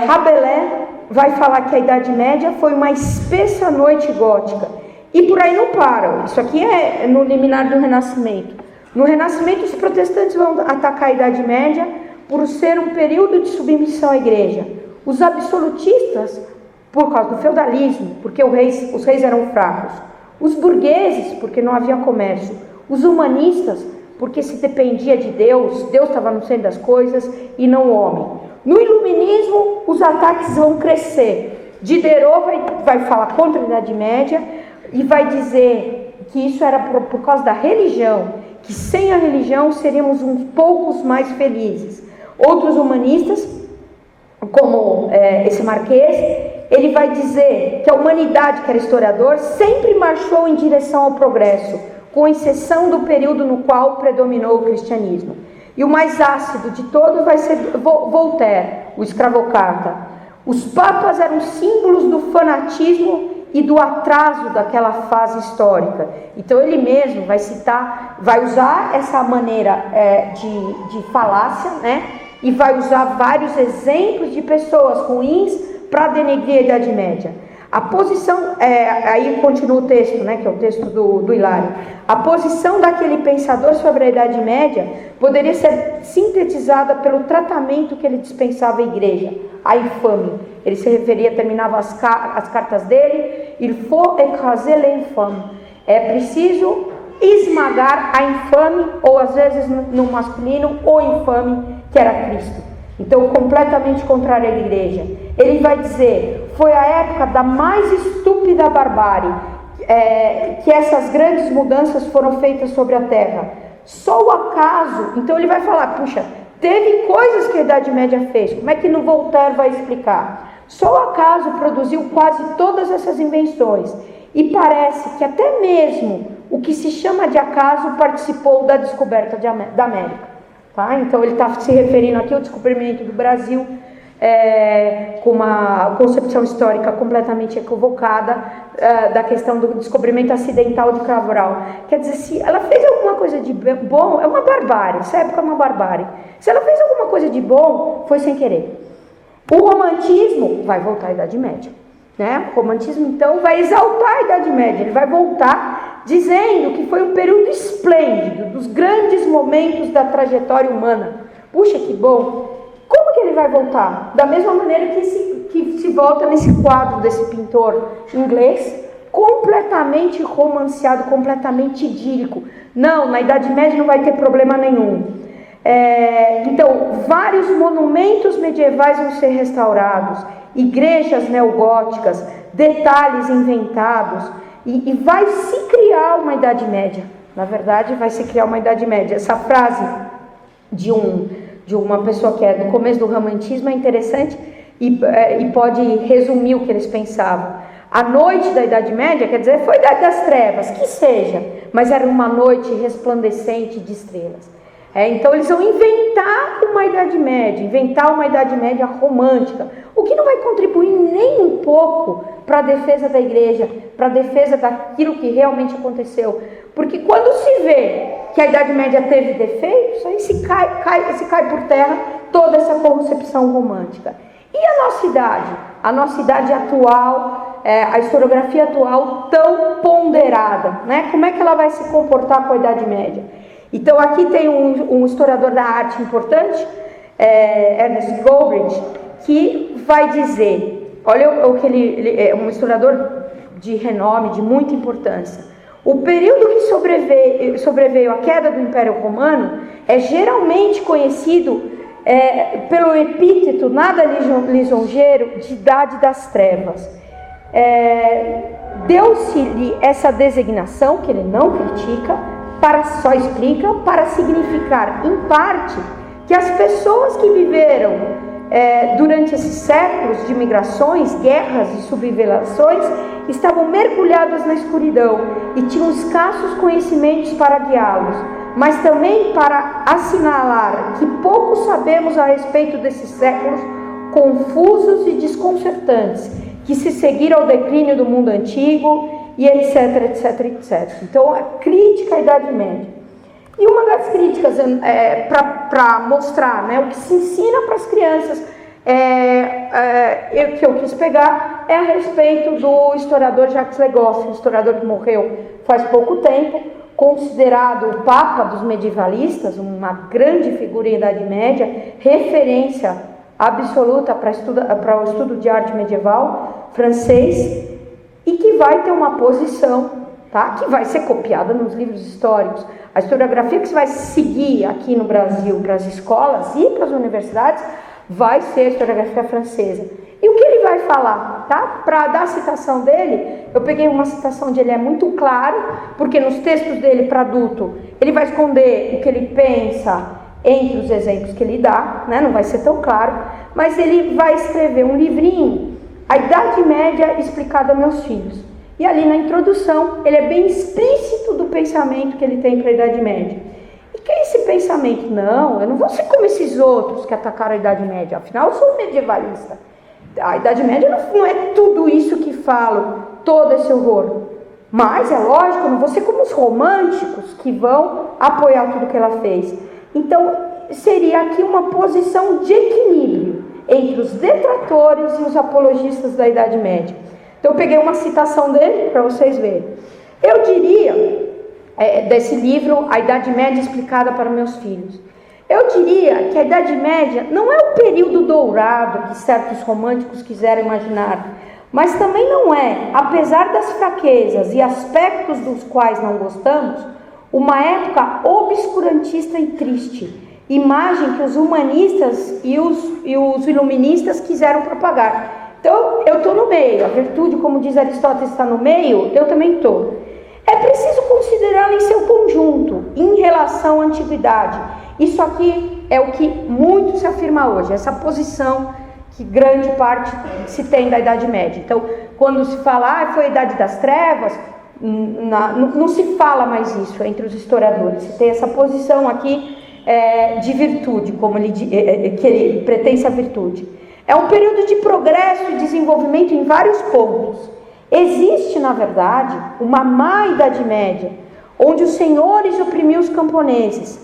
Rabelais vai falar que a Idade Média foi uma espessa noite gótica, e por aí não param. Isso aqui é no liminar do Renascimento. No Renascimento, os protestantes vão atacar a Idade Média por ser um período de submissão à igreja. Os absolutistas, por causa do feudalismo, porque os reis eram fracos. Os burgueses, porque não havia comércio. Os humanistas, porque se dependia de Deus estava no centro das coisas e não o homem. No iluminismo, os ataques vão crescer. Diderot vai falar contra a Idade Média e vai dizer que isso era por causa da religião, que sem a religião seríamos uns poucos mais felizes. Outros humanistas, como esse Marquês, ele vai dizer que a humanidade, que era historiador, sempre marchou em direção ao progresso, com exceção do período no qual predominou o cristianismo. E o mais ácido de todos vai ser Voltaire, o escravocrata. Os papas eram símbolos do fanatismo e do atraso daquela fase histórica. Então ele mesmo vai usar essa maneira de falácia, né? E vai usar vários exemplos de pessoas ruins para denegrir a Idade Média. A posição, aí continua o texto, né, que é o texto do Hilário. A posição daquele pensador sobre a Idade Média poderia ser sintetizada pelo tratamento que ele dispensava à igreja, a infame. Ele se referia, terminava as cartas dele, il faut écraser l'infâme. É preciso esmagar a infame, ou às vezes no masculino, o infame, que era Cristo. Então, completamente contrário à igreja. Ele vai dizer, foi a época da mais estúpida barbárie, que essas grandes mudanças foram feitas sobre a terra. Só o acaso, então ele vai falar, puxa, teve coisas que a Idade Média fez, como é que no Voltaire vai explicar? Só o acaso produziu quase todas essas invenções, e parece que até mesmo o que se chama de acaso participou da descoberta da América. Tá? Então ele está se referindo aqui ao descobrimento do Brasil, com uma concepção histórica completamente equivocada da questão do descobrimento acidental de Cabral. Quer dizer, se ela fez alguma coisa de bom, é uma barbárie, essa época é uma barbárie. Se ela fez alguma coisa de bom, foi sem querer. O romantismo vai voltar à Idade Média. Né? O romantismo, então, vai exaltar a Idade Média, ele vai voltar dizendo que foi um período esplêndido, dos grandes momentos da trajetória humana. Puxa, que bom! Como que ele vai voltar? Da mesma maneira que se volta nesse quadro desse pintor inglês, completamente romanceado, completamente idílico. Não, na Idade Média não vai ter problema nenhum. Então, vários monumentos medievais vão ser restaurados, igrejas neogóticas, detalhes inventados, e vai se criar uma Idade Média. Na verdade, vai se criar uma Idade Média. Essa frase de uma pessoa que é do começo do romantismo é interessante e pode resumir o que eles pensavam. A noite da Idade Média, quer dizer, foi a Idade das Trevas, que seja, mas era uma noite resplandecente de estrelas. Então eles vão inventar uma Idade Média romântica, o que não vai contribuir nem um pouco para a defesa da igreja, para a defesa daquilo que realmente aconteceu. Porque quando se vê que a Idade Média teve defeitos, aí se cai por terra toda essa concepção romântica. E a nossa idade? A nossa idade atual, a historiografia atual tão ponderada, né? Como é que ela vai se comportar com a Idade Média? Então aqui tem um historiador da arte importante, Ernest Goldrich, que vai dizer, olha o que ele é um historiador de renome, de muita importância. O período que sobreveio à queda do Império Romano é geralmente conhecido pelo epíteto nada lisonjeiro de Idade das Trevas. Deu-se-lhe essa designação, que ele não critica, só explica, para significar, em parte, que as pessoas que viveram durante esses séculos de migrações, guerras e sublevações estavam mergulhadas na escuridão e tinham escassos conhecimentos para guiá-los, mas também para assinalar que pouco sabemos a respeito desses séculos confusos e desconcertantes que se seguiram ao declínio do mundo antigo e etc, etc, etc. Então, a crítica à Idade Média. E uma das críticas para mostrar, né, o que se ensina para as crianças, que eu quis pegar, é a respeito do historiador Jacques Le Goff, um historiador que morreu faz pouco tempo, considerado o Papa dos medievalistas, uma grande figura em Idade Média, referência absoluta para o estudo de arte medieval francês, e que vai ter uma posição, tá, que vai ser copiada nos livros históricos. A historiografia que vai seguir aqui no Brasil para as escolas e para as universidades vai ser a historiografia francesa. E o que ele vai falar, tá? Para dar a citação dele, eu peguei uma citação de ele, é muito claro, porque nos textos dele para adulto, ele vai esconder o que ele pensa entre os exemplos que ele dá, né? Não vai ser tão claro, mas ele vai escrever um livrinho, A Idade Média Explicada a Meus Filhos. E ali na introdução, ele é bem explícito do pensamento que ele tem para a Idade Média. E que é esse pensamento? Não, eu não vou ser como esses outros que atacaram a Idade Média, afinal eu sou medievalista. A Idade Média não é tudo isso que falam, todo esse horror. Mas, é lógico, eu não vou ser como os românticos que vão apoiar tudo que ela fez. Então, seria aqui uma posição de equilíbrio entre os detratores e os apologistas da Idade Média. Então, eu peguei uma citação dele para vocês verem. Eu diria, desse livro, A Idade Média Explicada para Meus Filhos, eu diria que a Idade Média não é o período dourado que certos românticos quiseram imaginar, mas também não é, apesar das fraquezas e aspectos dos quais não gostamos, uma época obscurantista e triste, imagem que os humanistas e os iluministas quiseram propagar. Então, eu estou no meio, a virtude, como diz Aristóteles, está no meio, eu também estou. É preciso considerá-la em seu conjunto, em relação à antiguidade. Isso aqui é o que muito se afirma hoje, essa posição que grande parte se tem da Idade Média. Então, quando se fala, foi a Idade das Trevas, não se fala mais isso entre os historiadores. Se tem essa posição aqui de virtude, que ele pretende a virtude. É um período de progresso e desenvolvimento em vários pontos. Existe, na verdade, uma má Idade Média, onde os senhores oprimiam os camponeses.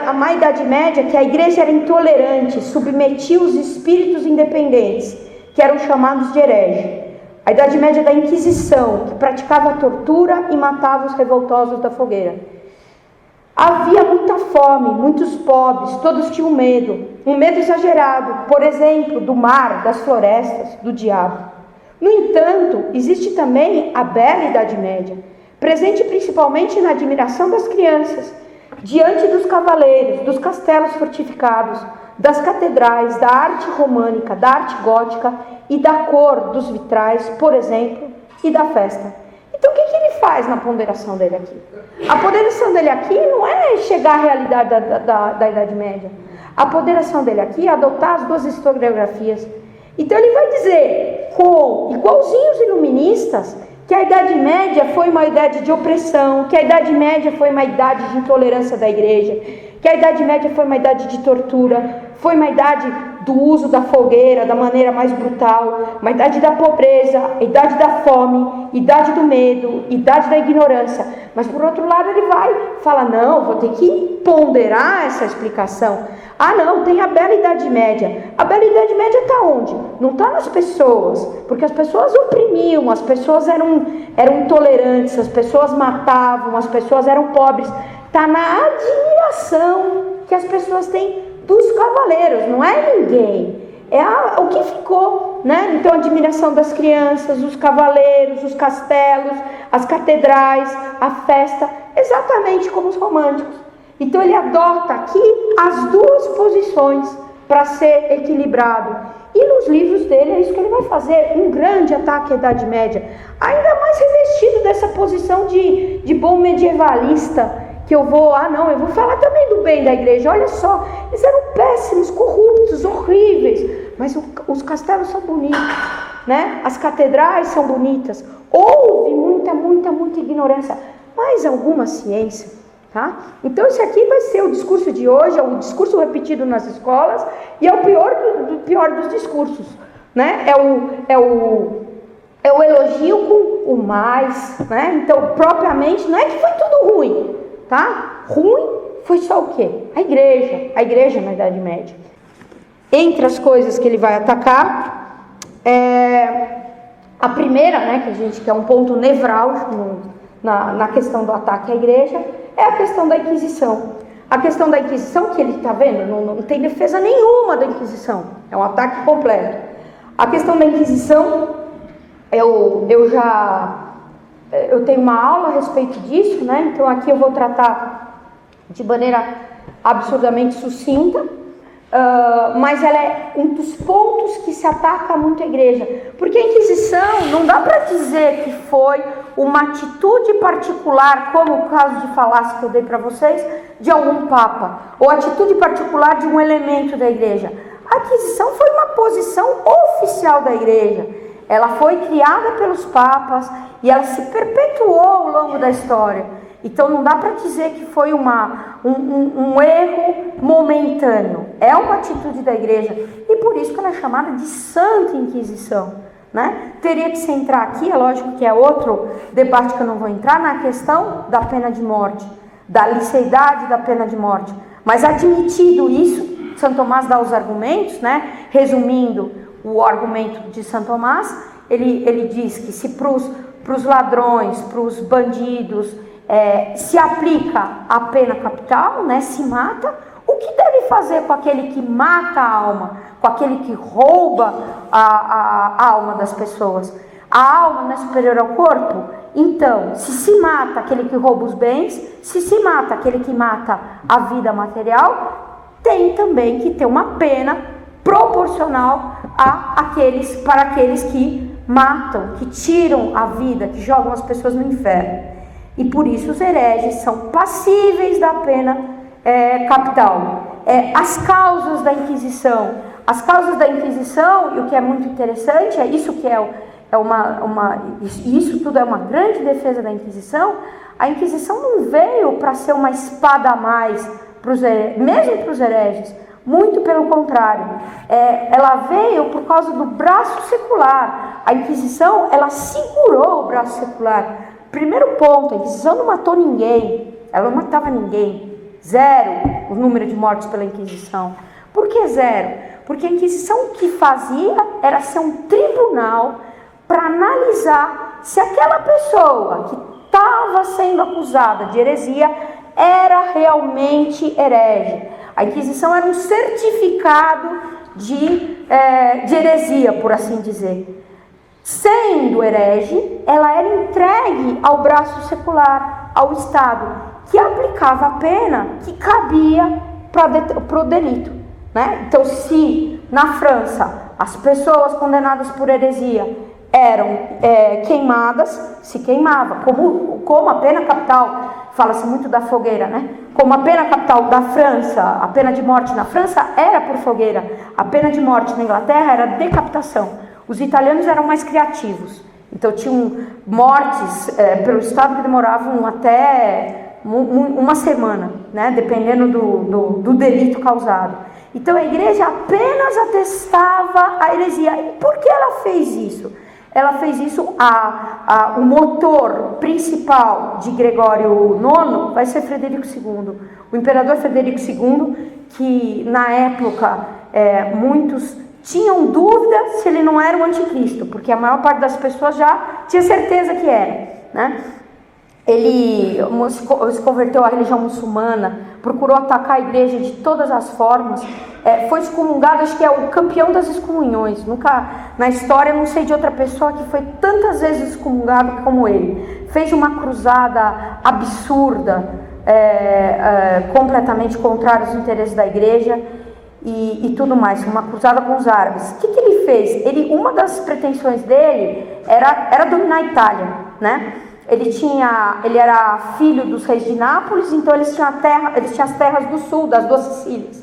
A má Idade Média, que a igreja era intolerante, submetia os espíritos independentes, que eram chamados de hereges. A Idade Média da Inquisição, que praticava a tortura e matava os revoltosos da fogueira. Havia muita fome, muitos pobres, todos tinham medo, um medo exagerado, por exemplo, do mar, das florestas, do diabo. No entanto, existe também a bela Idade Média, presente principalmente na admiração das crianças, diante dos cavaleiros, dos castelos fortificados, das catedrais, da arte românica, da arte gótica e da cor dos vitrais, por exemplo, e da festa. Então, o que ele faz na ponderação dele aqui? A ponderação dele aqui não é chegar à realidade da Idade Média. A ponderação dele aqui é adotar as duas historiografias. Então, ele vai dizer, igualzinho os iluministas, que a Idade Média foi uma idade de opressão, que a Idade Média foi uma idade de intolerância da igreja, que a Idade Média foi uma idade de tortura, foi uma idade do uso da fogueira da maneira mais brutal, uma idade da pobreza, idade da fome, idade do medo, idade da ignorância. Mas por outro lado ele fala, não, vou ter que ponderar essa explicação. Ah não, tem a bela Idade Média. A bela Idade Média está onde? Não está nas pessoas, porque as pessoas oprimiam, as pessoas eram intolerantes, as pessoas matavam, as pessoas eram pobres. Está na admiração que as pessoas têm dos cavaleiros, não é ninguém, é o que ficou, né? Então a admiração das crianças, os cavaleiros, os castelos, as catedrais, a festa, exatamente como os românticos. Então ele adota aqui as duas posições para ser equilibrado. E nos livros dele é isso que ele vai fazer, um grande ataque à Idade Média, ainda mais revestido dessa posição de bom medievalista, que eu vou falar também do bem da igreja. Olha só, eles eram péssimos, corruptos, horríveis, mas os castelos são bonitos, né? As catedrais são bonitas. Houve muita ignorância, mas alguma ciência, tá? Então esse aqui vai ser o discurso de hoje, é o discurso repetido nas escolas e é o pior dos discursos, né? É o elogio com o mais, né? Então propriamente não é que foi tudo ruim, tá? Ruim foi só o quê? A igreja na Idade Média. Entre as coisas que ele vai atacar, a primeira, né, que é um ponto nevrálgico na questão do ataque à igreja, é a questão da Inquisição. A questão da Inquisição, que ele está vendo, não tem defesa nenhuma da Inquisição, é um ataque completo. A questão da Inquisição, eu tenho uma aula a respeito disso, né? Então aqui eu vou tratar de maneira absurdamente sucinta, mas ela é um dos pontos que se ataca muito a igreja, porque a Inquisição não dá para dizer que foi uma atitude particular, como o caso de falácia que eu dei para vocês, de algum papa, ou atitude particular de um elemento da igreja. A Inquisição foi uma posição oficial da igreja. Ela foi criada pelos papas e ela se perpetuou ao longo da história. Então não dá para dizer que foi um erro momentâneo. É uma atitude da igreja. E por isso que ela é chamada de Santa Inquisição, né? Teria que se entrar aqui, é lógico que é outro debate que eu não vou entrar, na questão da pena de morte, da liceidade da pena de morte. Mas admitido isso, São Tomás dá os argumentos, né? Resumindo o argumento de São Tomás, ele diz que se para os ladrões, para os bandidos, se aplica a pena capital, né, se mata, o que deve fazer com aquele que mata a alma, com aquele que rouba a alma das pessoas? A alma não é superior ao corpo? Então, se mata aquele que rouba os bens, se mata aquele que mata a vida material, tem também que ter uma pena proporcional para aqueles que matam, que tiram a vida, que jogam as pessoas no inferno. E por isso os hereges são passíveis da pena capital. As causas da Inquisição. As causas da Inquisição, e o que é muito interessante, é isso que isso tudo é uma grande defesa da Inquisição. A Inquisição não veio para ser uma espada a mais, mesmo para os hereges. Muito pelo contrário, ela veio por causa do braço secular. A Inquisição, ela segurou o braço secular. Primeiro ponto, a Inquisição não matou ninguém, ela não matava ninguém. 0 o número de mortes pela Inquisição. Por que 0? Porque a Inquisição o que fazia era ser um tribunal para analisar se aquela pessoa que estava sendo acusada de heresia era realmente herege. A Inquisição era um certificado de heresia, por assim dizer. Sendo herege, ela era entregue ao braço secular, ao Estado, que aplicava a pena que cabia para o delito, né? Então, se na França as pessoas condenadas por heresia eram queimadas, se queimava, como a pena capital, fala-se muito da fogueira, né? Como a pena capital da França, a pena de morte na França era por fogueira, a pena de morte na Inglaterra era decapitação. Os italianos eram mais criativos, então tinham mortes pelo Estado que demoravam até uma semana, né? Dependendo do delito causado. Então a igreja apenas atestava a heresia. E por que ela fez isso? Ela fez isso, o motor principal de Gregório IX vai ser Frederico II. O imperador Frederico II, que na época muitos tinham dúvida se ele não era o anticristo, porque a maior parte das pessoas já tinha certeza que era, né? Ele se converteu à religião muçulmana, procurou atacar a igreja de todas as formas, foi excomungado, acho que é o campeão das excomunhões. Nunca na história, não sei de outra pessoa que foi tantas vezes excomungado como ele. Fez uma cruzada absurda, completamente contrária aos interesses da igreja e tudo mais, uma cruzada com os árabes. O que ele fez? Uma das pretensões dele era dominar a Itália, né? Ele era filho dos reis de Nápoles, então eles tinham as terras do sul, das duas Sicílias,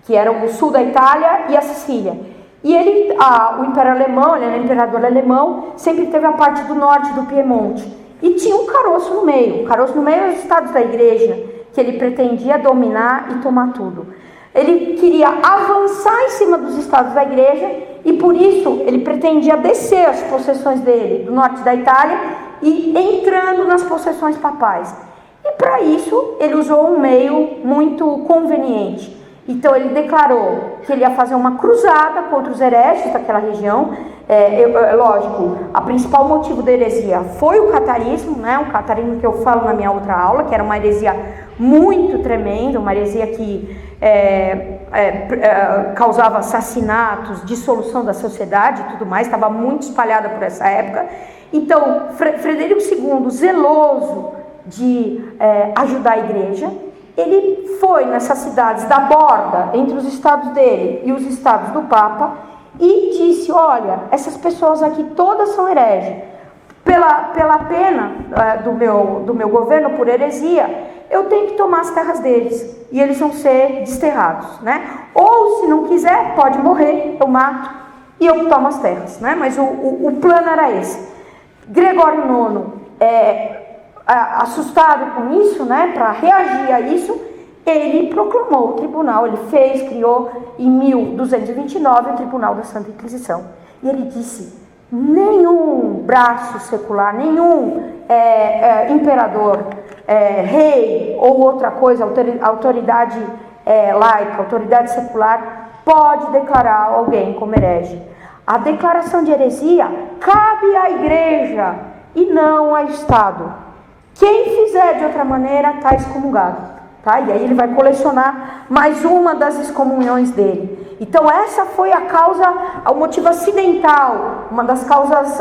que eram o sul da Itália e a Sicília. E o Império Alemão, ele era imperador alemão, sempre teve a parte do norte do Piemonte. E tinha um caroço no meio. O caroço no meio eram os estados da igreja, que ele pretendia dominar e tomar tudo. Ele queria avançar em cima dos estados da igreja e por isso ele pretendia descer as possessões dele do norte da Itália e entrando nas possessões papais. E para isso ele usou um meio muito conveniente. Então ele declarou que ele ia fazer uma cruzada contra os hereges daquela região. Lógico, o principal motivo da heresia foi o catarismo, né? O catarismo que eu falo na minha outra aula, que era uma heresia muito tremenda, uma heresia que causava assassinatos, dissolução da sociedade e tudo mais, estava muito espalhada por essa época. Então, Frederico II, zeloso de ajudar a igreja, ele foi nessas cidades da borda, entre os estados dele e os estados do Papa, e disse: olha, essas pessoas aqui todas são hereges. Pela pena do meu governo por heresia, eu tenho que tomar as terras deles, e eles vão ser desterrados, né? Ou, se não quiser, pode morrer, eu mato, e eu tomo as terras, né? Mas o plano era esse. Gregório IX, assustado com isso, né, para reagir a isso, ele proclamou o tribunal, ele criou em 1229 o Tribunal da Santa Inquisição. E ele disse: nenhum braço secular, nenhum imperador, rei ou outra coisa, autoridade laica, autoridade secular, pode declarar alguém como herege. A declaração de heresia cabe à igreja e não ao Estado. Quem fizer de outra maneira está excomungado, tá? E aí ele vai colecionar mais uma das excomunhões dele. Então essa foi a causa, o motivo acidental, uma das causas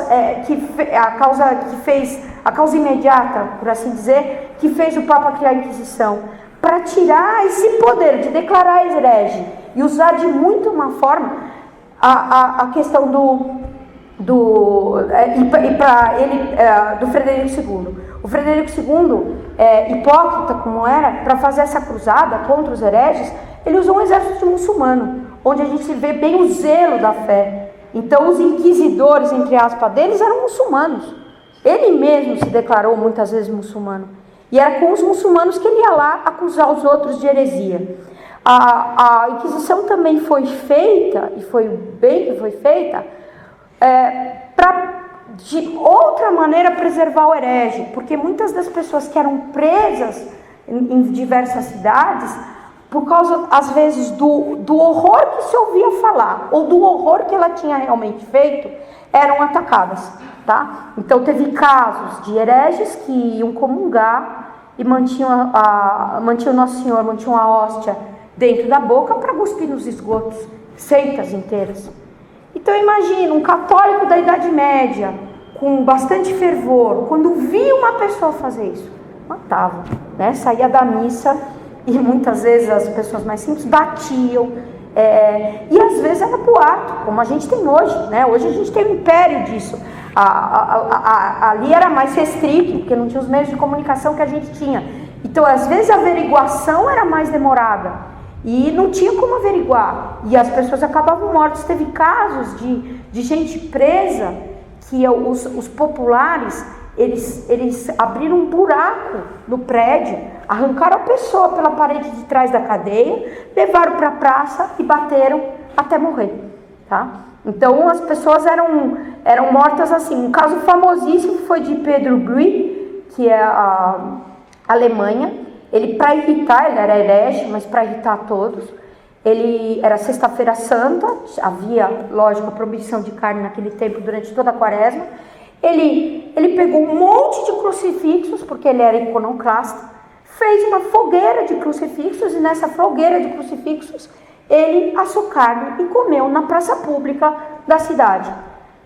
a causa imediata, por assim dizer, que fez o Papa criar a Inquisição, para tirar esse poder de declarar herege e usar de muito má forma a questão do Frederico II. O Frederico II, hipócrita como era, para fazer essa cruzada contra os hereges, ele usou um exército muçulmano, onde a gente vê bem o zelo da fé. Então os inquisidores, entre aspas, deles eram muçulmanos. Ele mesmo se declarou muitas vezes muçulmano. E era com os muçulmanos que ele ia lá acusar os outros de heresia. A Inquisição também foi feita, e foi bem que foi feita, para de outra maneira preservar o herege, porque muitas das pessoas que eram presas em diversas cidades, por causa às vezes do horror que se ouvia falar, ou do horror que ela tinha realmente feito, eram atacadas, tá? Então teve casos de hereges que iam comungar e mantinham o Nosso Senhor, mantinham a hóstia dentro da boca para cuspir nos esgotos, seitas inteiras. E Então imagina, um católico da Idade Média, com bastante fervor, quando via uma pessoa fazer isso, matava, né? Saía da missa e muitas vezes as pessoas mais simples batiam, e às vezes era boato, como a gente tem hoje, né? Hoje a gente tem um império disso. Ali era mais restrito, porque não tinha os meios de comunicação que a gente tinha. Então, às vezes, a averiguação era mais demorada e não tinha como averiguar. E as pessoas acabavam mortas. Teve casos de gente presa que os populares, eles abriram um buraco no prédio, arrancaram a pessoa pela parede de trás da cadeia, levaram para a praça e bateram até morrer, tá? Então, as pessoas eram mortas assim. Um caso famosíssimo foi de Pedro Bui, que é a Alemanha. Ele, para irritar, ele era herege, mas para irritar todos, ele era Sexta-feira Santa, havia, lógico, a proibição de carne naquele tempo durante toda a quaresma. Ele pegou um monte de crucifixos, porque ele era iconoclasta, fez uma fogueira de crucifixos, e nessa fogueira de crucifixos ele assou carne e comeu na praça pública da cidade.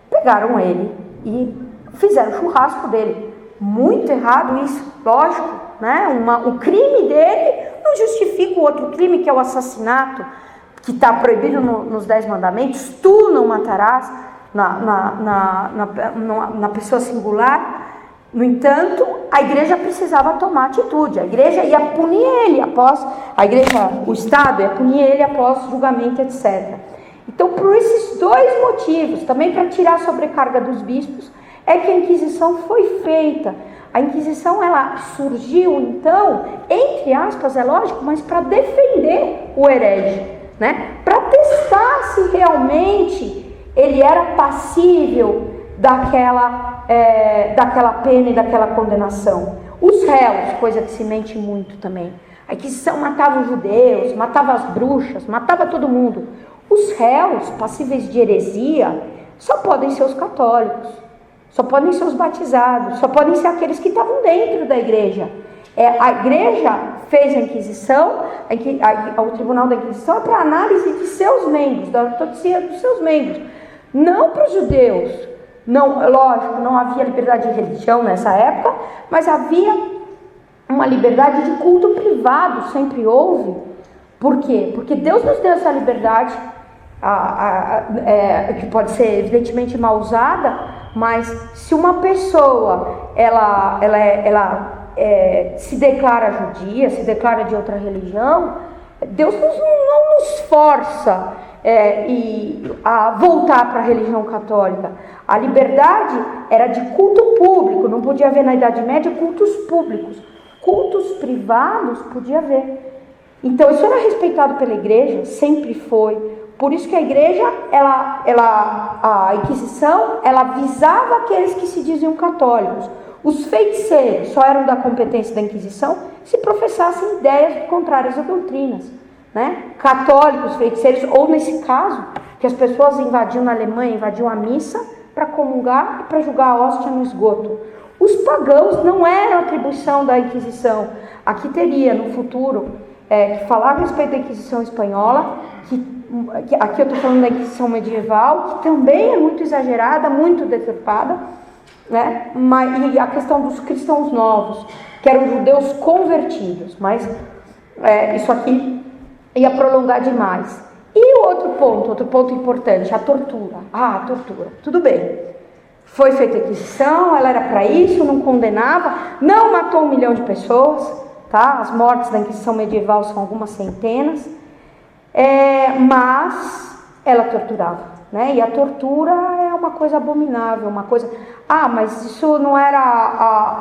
Pegaram ele e fizeram churrasco dele. Muito errado isso, lógico, né? O crime dele não justifica o outro crime, que é o assassinato, que está proibido nos 10 mandamentos. Tu não matarás, na pessoa singular. No entanto, a igreja precisava tomar atitude. A igreja ia punir ele o Estado ia punir ele após julgamento, etc. Então, por esses dois motivos, também para tirar a sobrecarga dos bispos, é que a Inquisição foi feita. A Inquisição, ela surgiu, então, entre aspas, é lógico, mas para defender o herege, né? Para testar se realmente ele era passível daquela pena e daquela condenação. Os réus, coisa que se mente muito também. A Inquisição matava os judeus, matava as bruxas, matava todo mundo. Os réus passíveis de heresia só podem ser os católicos, só podem ser os batizados, só podem ser aqueles que estavam dentro da igreja. A igreja fez a Inquisição, o Tribunal da Inquisição é para análise de seus membros, da ortodoxia dos seus membros, não para os judeus. Não, lógico, não havia liberdade de religião nessa época, mas havia uma liberdade de culto privado, sempre houve. Por quê? Porque Deus nos deu essa liberdade, que pode ser evidentemente mal usada, mas se uma pessoa se declara judia, se declara de outra religião, Deus não nos força a voltar para a religião católica. A liberdade era de culto público, não podia haver na Idade Média cultos públicos. Cultos privados podia haver. Então isso era respeitado pela igreja, sempre foi. Por isso que a igreja, a Inquisição, ela visava aqueles que se diziam católicos. Os feiticeiros só eram da competência da Inquisição se professassem ideias contrárias às doutrinas, né? Católicos, feiticeiros, ou nesse caso, que as pessoas invadiam na Alemanha, invadiam a missa para comungar e para julgar a hóstia no esgoto. Os pagãos não eram atribuição da Inquisição. Aqui teria, no futuro, que falar a respeito da Inquisição espanhola, aqui eu estou falando da Inquisição medieval, que também é muito exagerada, muito deturpada, né? E a questão dos cristãos novos, que eram judeus convertidos, mas isso aqui ia prolongar demais. E outro ponto importante, a tortura. A tortura, tudo bem. Foi feita a Inquisição, ela era para isso, não condenava, não matou 1 milhão de pessoas, tá? As mortes da Inquisição medieval são algumas centenas, mas ela torturava, né? E a tortura é uma coisa abominável, uma coisa... mas isso não era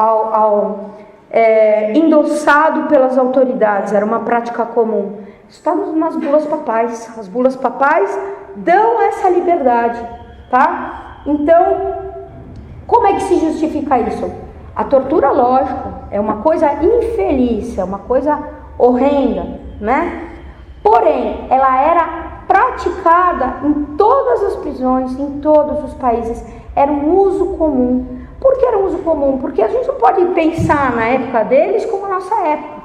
endossado pelas autoridades, era uma prática comum. Isso está nas bulas papais. As bulas papais dão essa liberdade, tá? Então, como é que se justifica isso? A tortura, lógico, é uma coisa infeliz, é uma coisa horrenda, né? Porém, ela era praticada em todas as prisões, em todos os países. Era um uso comum. Por que era um uso comum? Porque a gente não pode pensar na época deles como a nossa época.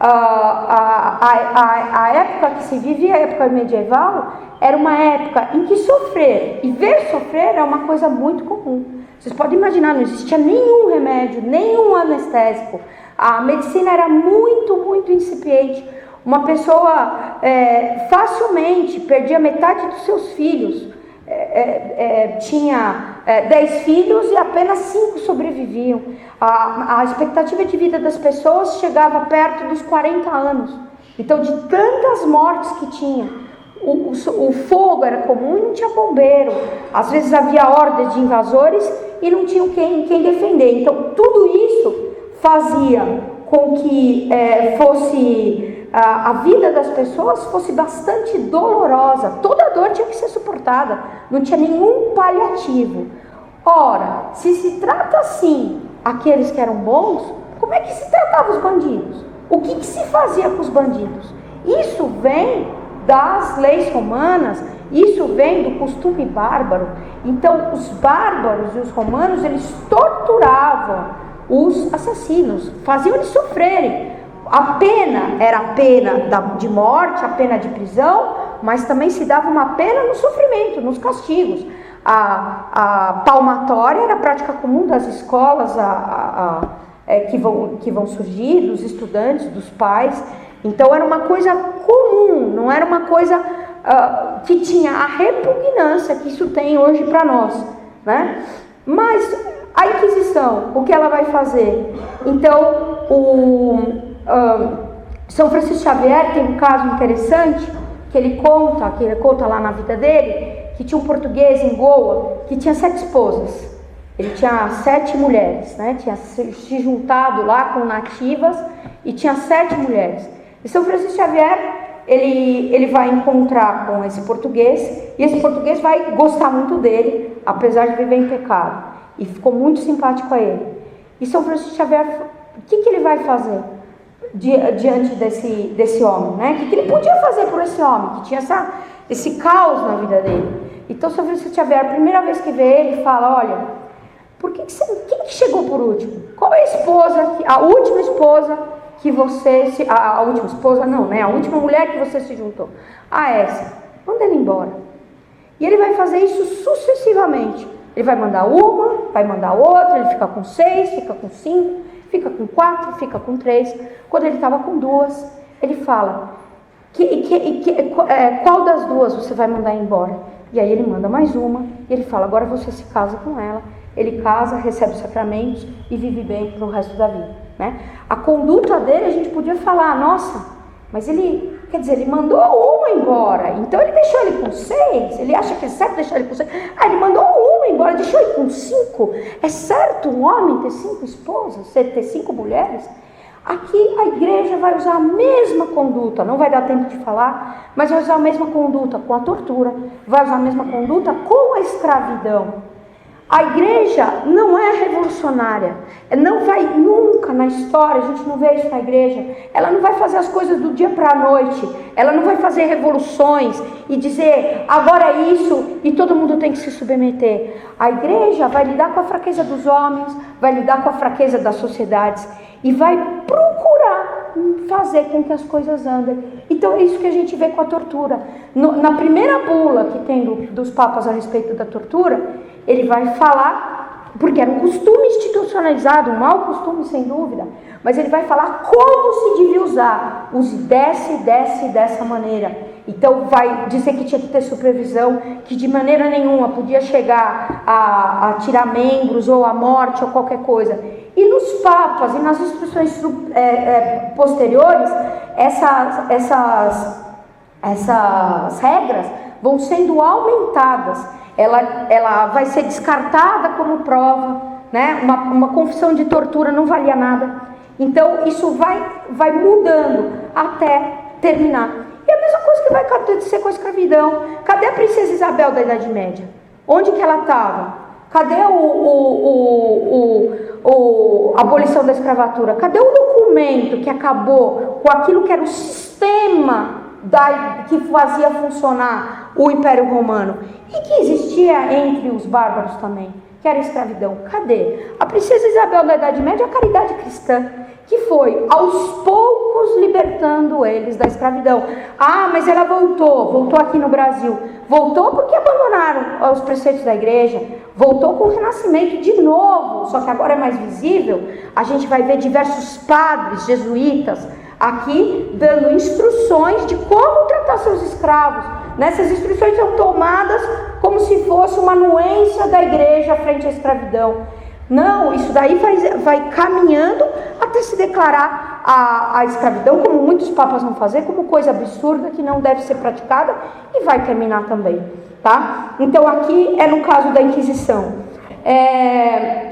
A época que se vivia, a época medieval, era uma época em que sofrer e ver sofrer é uma coisa muito comum. Vocês podem imaginar, não existia nenhum remédio, nenhum anestésico. A medicina era muito, muito incipiente. Uma pessoa facilmente perdia metade dos seus filhos. Tinha 10 filhos e apenas 5 sobreviviam. A expectativa de vida das pessoas chegava perto dos 40 anos. Então, de tantas mortes que tinha, o fogo era comum e não tinha bombeiro. Às vezes havia hordas de invasores e não tinham quem defender. Então, tudo isso fazia com que a vida das pessoas fosse bastante dolorosa. Toda dor tinha que ser suportada, não tinha nenhum paliativo. Ora, se trata assim aqueles que eram bons, como é que se tratava os bandidos? O que se fazia com os bandidos? Isso vem das leis romanas, isso vem do costume bárbaro. Então, os bárbaros e os romanos, eles torturavam os assassinos, faziam eles sofrerem. A pena era a pena de morte, a pena de prisão, mas também se dava uma pena no sofrimento, nos castigos. A palmatória era a prática comum das escolas que vão surgir, dos estudantes, dos pais. Então era uma coisa comum, não era uma coisa que tinha a repugnância que isso tem hoje para nós, né? Mas a Inquisição, o que ela vai fazer? Então, São Francisco Xavier tem um caso interessante que ele conta lá na vida dele, que tinha um português em Goa que tinha 7 esposas. Ele tinha 7 mulheres, né? Tinha se juntado lá com nativas e tinha 7 mulheres. E São Francisco Xavier, ele vai encontrar com esse português, e esse português vai gostar muito dele, apesar de viver em pecado. E ficou muito simpático a ele. E São Francisco Xavier, o que ele vai fazer diante desse homem, né? O que ele podia fazer por esse homem, que tinha esse caos na vida dele? Então São Francisco Xavier, a primeira vez que vê ele, fala: olha, quem que chegou por último? Qual é a última esposa que você a última esposa não, né? A última mulher que você se juntou? Essa. Manda ele embora. E ele vai fazer isso sucessivamente. Ele vai mandar uma, vai mandar outra, ele fica com 6, fica com 5, fica com 4, fica com 3. Quando ele estava com 2, ele fala: qual das 2 você vai mandar embora? E aí ele manda mais uma, e ele fala: agora você se casa com ela. Ele casa, recebe os sacramentos e vive bem para o resto da vida, né? A conduta dele, a gente podia falar: nossa, mas ele mandou uma embora, então ele deixou ele com 6, ele acha que é certo deixar ele com 6. Ele mandou uma embora, deixou ele com 5. É certo um homem ter 5 esposas, ter 5 mulheres? Aqui a igreja vai usar a mesma conduta, não vai dar tempo de falar, mas vai usar a mesma conduta com a tortura, vai usar a mesma conduta com a escravidão. A igreja não é revolucionária, não vai nunca na história, a gente não vê isso na igreja, ela não vai fazer as coisas do dia para a noite, ela não vai fazer revoluções e dizer agora é isso e todo mundo tem que se submeter. A igreja vai lidar com a fraqueza dos homens, vai lidar com a fraqueza das sociedades e vai procurar fazer com que as coisas andem. Então é isso que a gente vê com a tortura. Na primeira bula que tem dos papas a respeito da tortura, ele vai falar, porque era um costume institucionalizado, um mau costume sem dúvida, mas ele vai falar como se devia usar. Use dessa maneira. Então vai dizer que tinha que ter supervisão, que de maneira nenhuma podia chegar a tirar membros ou a morte ou qualquer coisa. E nos papas e nas instruções posteriores, essas regras vão sendo aumentadas. Ela vai ser descartada como prova, né? Uma confissão de tortura não valia nada. Então isso vai mudando até terminar. E a mesma coisa que vai acontecer com a escravidão. Cadê a princesa Isabel da Idade Média? Onde que ela estava? Cadê a abolição da escravatura? Cadê o documento que acabou com aquilo que era o sistema que fazia funcionar o Império Romano? E que existia entre os bárbaros também, que era a escravidão. Cadê? A princesa Isabel da Idade Média é a caridade cristã, que foi aos poucos libertando eles da escravidão. Ah, mas ela voltou aqui no Brasil. Voltou porque abandonaram os preceitos da igreja. Voltou com o renascimento de novo, só que agora é mais visível. A gente vai ver diversos padres jesuítas aqui dando instruções de como tratar seus escravos. Essas instruções são tomadas como se fosse uma anuência da igreja frente à escravidão. Não, isso daí vai caminhando até se declarar a escravidão, como muitos papas vão fazer, como coisa absurda que não deve ser praticada, e vai terminar também, tá? Então aqui é no caso da Inquisição.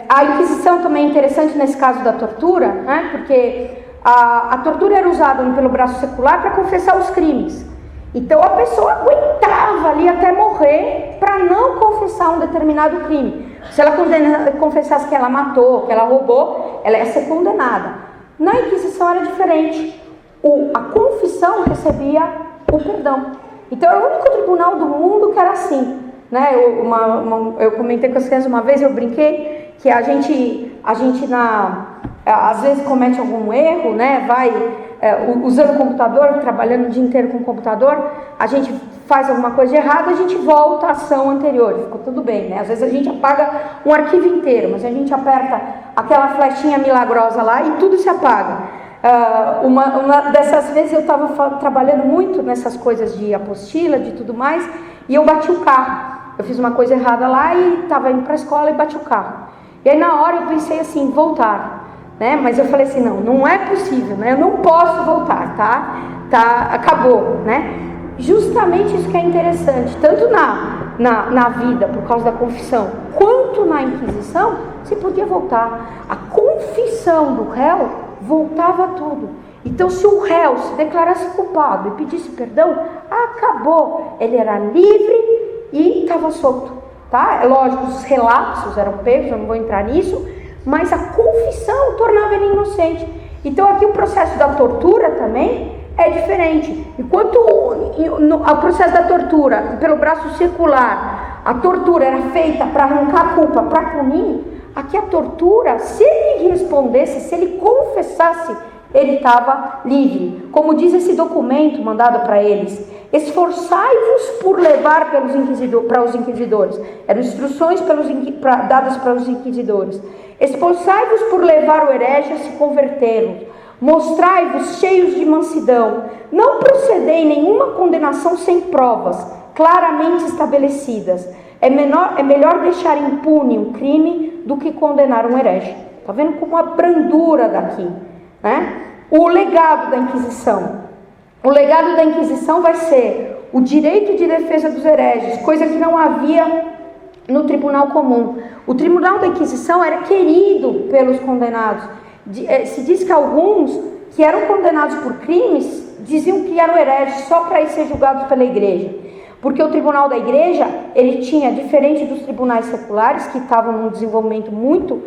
A Inquisição também é interessante nesse caso da tortura, né? Porque a tortura era usada pelo braço secular para confessar os crimes. Então a pessoa aguentava ali até morrer para não confessar um determinado crime. Se ela confessasse que ela matou, que ela roubou, ela ia ser condenada. Na Inquisição era diferente. A confissão recebia o perdão. Então era o único tribunal do mundo que era assim, né? Eu comentei com as crianças uma vez, eu brinquei que a gente às vezes comete algum erro, né? Usando o computador, trabalhando o dia inteiro com o computador, a gente faz alguma coisa de errado, a gente volta à ação anterior, ficou tudo bem, né? Às vezes a gente apaga um arquivo inteiro, mas a gente aperta aquela flechinha milagrosa lá e tudo se apaga. Uma dessas vezes eu estava trabalhando muito nessas coisas de apostila, de tudo mais, e eu bati o carro. Eu fiz uma coisa errada lá e estava indo para a escola e bati o carro. E aí na hora eu pensei assim, voltar. Né? Mas eu falei assim, não é possível, né? Eu não posso voltar, tá? Acabou, né? Justamente isso que é interessante, tanto na vida, por causa da confissão, quanto na Inquisição, se podia voltar. A confissão do réu voltava tudo. Então, se o réu se declarasse culpado e pedisse perdão, acabou. Ele era livre e estava solto, tá? É lógico, os relapsos eram pegos, eu não vou entrar nisso, mas a confissão tornava ele inocente. Então aqui o processo da tortura também é diferente. Enquanto o processo da tortura, pelo braço circular, a tortura era feita para arrancar a culpa, para punir, aqui a tortura, se ele respondesse, se ele confessasse, ele estava livre. Como diz esse documento mandado para eles: esforçai-vos por levar para os inquisidores. Eram instruções dadas para os inquisidores. Esforçai-vos por levar o herege a se converter. Mostrai-vos cheios de mansidão. Não procedei nenhuma condenação sem provas claramente estabelecidas. É melhor deixar impune um crime do que condenar um herege. Está vendo como a brandura daqui, né? O legado da Inquisição. O legado da Inquisição vai ser o direito de defesa dos hereges, coisa que não havia no tribunal comum. O tribunal da Inquisição era querido pelos condenados. Se diz que alguns que eram condenados por crimes diziam que eram hereges só para ir ser julgados pela igreja. Porque o tribunal da igreja, ele tinha, diferente dos tribunais seculares, que estavam num desenvolvimento muito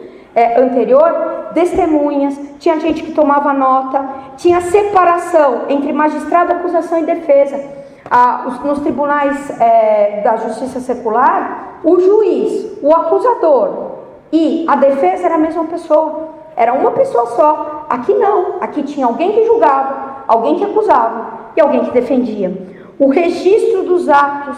anterior, testemunhas, tinha gente que tomava nota, tinha separação entre magistrado, acusação e defesa. Nos tribunais da justiça secular, o juiz, o acusador e a defesa era a mesma pessoa, era uma pessoa só. Aqui não, aqui tinha alguém que julgava, alguém que acusava e alguém que defendia. O registro dos atos,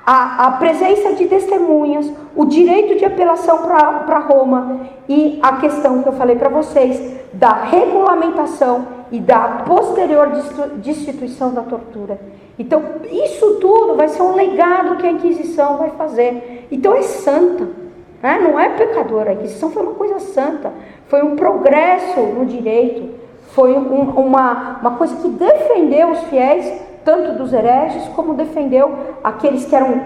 a presença de testemunhas, o direito de apelação para Roma e a questão que eu falei para vocês da regulamentação e da posterior destituição da tortura. Então, isso tudo vai ser um legado que a Inquisição vai fazer. Então, é santa, né? Não é pecadora. A Inquisição foi uma coisa santa, foi um progresso no direito, foi uma coisa que defendeu os fiéis, tanto dos hereges, como defendeu aqueles que eram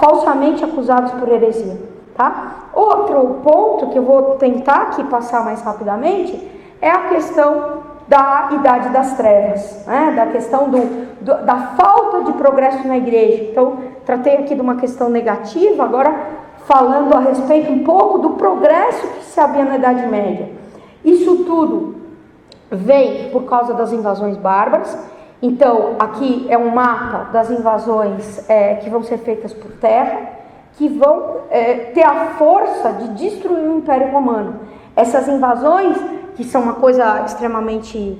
falsamente acusados por heresia, tá? Outro ponto que eu vou tentar aqui passar mais rapidamente é a questão da Idade das Trevas, né? Da questão da falta de progresso na igreja. Então, tratei aqui de uma questão negativa, agora falando a respeito um pouco do progresso que se havia na Idade Média. Isso tudo vem por causa das invasões bárbaras. Então, aqui é um mapa das invasões que vão ser feitas por terra. que vão ter a força de destruir o Império Romano. Essas invasões, que são uma coisa extremamente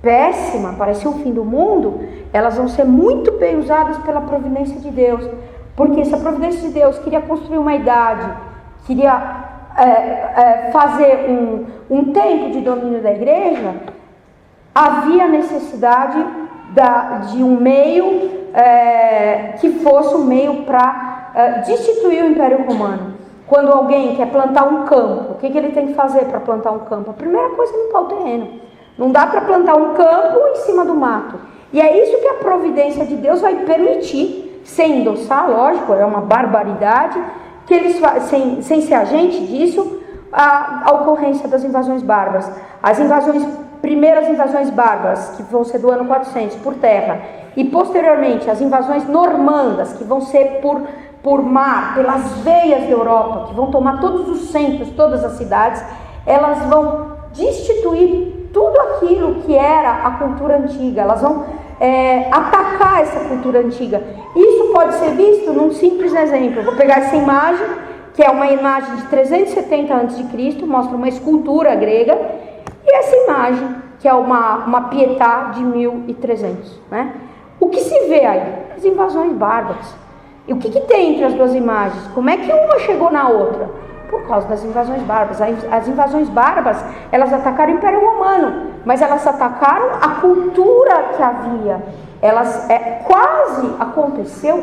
péssima, parece o fim do mundo, elas vão ser muito bem usadas pela providência de Deus, porque se a providência de Deus queria construir uma idade, queria fazer um tempo de domínio da igreja, havia necessidade de um meio que fosse um meio para destituir o Império Romano. Quando alguém quer plantar um campo, o que ele tem que fazer para plantar um campo? A primeira coisa é limpar o terreno. Não dá para plantar um campo em cima do mato. E é isso que a providência de Deus vai permitir, sem endossar, lógico, é uma barbaridade, que eles sem ser agente disso, a ocorrência das invasões bárbaras. As primeiras invasões bárbaras, que vão ser do ano 400, por terra, e posteriormente as invasões normandas, que vão ser por mar, pelas veias da Europa, que vão tomar todos os centros, todas as cidades, elas vão destituir tudo aquilo que era a cultura antiga, elas vão atacar essa cultura antiga. Isso pode ser visto num simples exemplo. Eu vou pegar essa imagem, que é uma imagem de 370 a.C., mostra uma escultura grega, e essa imagem, que é uma Pietà de 1300. Né? O que se vê aí? As invasões bárbaras. E o que tem entre as duas imagens? Como é que uma chegou na outra? Por causa das invasões bárbaras. As invasões bárbaras, elas atacaram o Império Romano, mas elas atacaram a cultura que havia. Quase aconteceu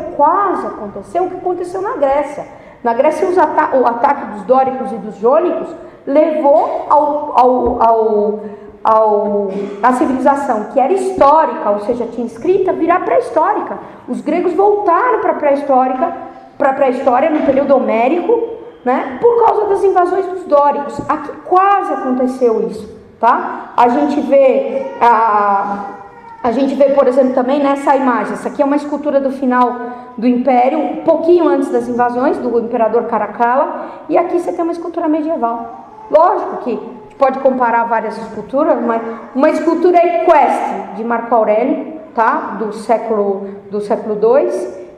o que aconteceu na Grécia. Na Grécia, o ataque dos dóricos e dos jônicos levou a civilização que era histórica, ou seja, tinha escrita, virar pré-histórica. Os gregos voltaram para a pré-história no período homérico, né, por causa das invasões dos dóricos. Aqui quase aconteceu isso, tá? A gente vê, por exemplo, também nessa imagem, essa aqui é uma escultura do final do Império, um pouquinho antes das invasões, do imperador Caracalla, e aqui você tem uma escultura medieval. Lógico que pode comparar várias esculturas, mas uma escultura equestre de Marco Aurélio, tá? do século II,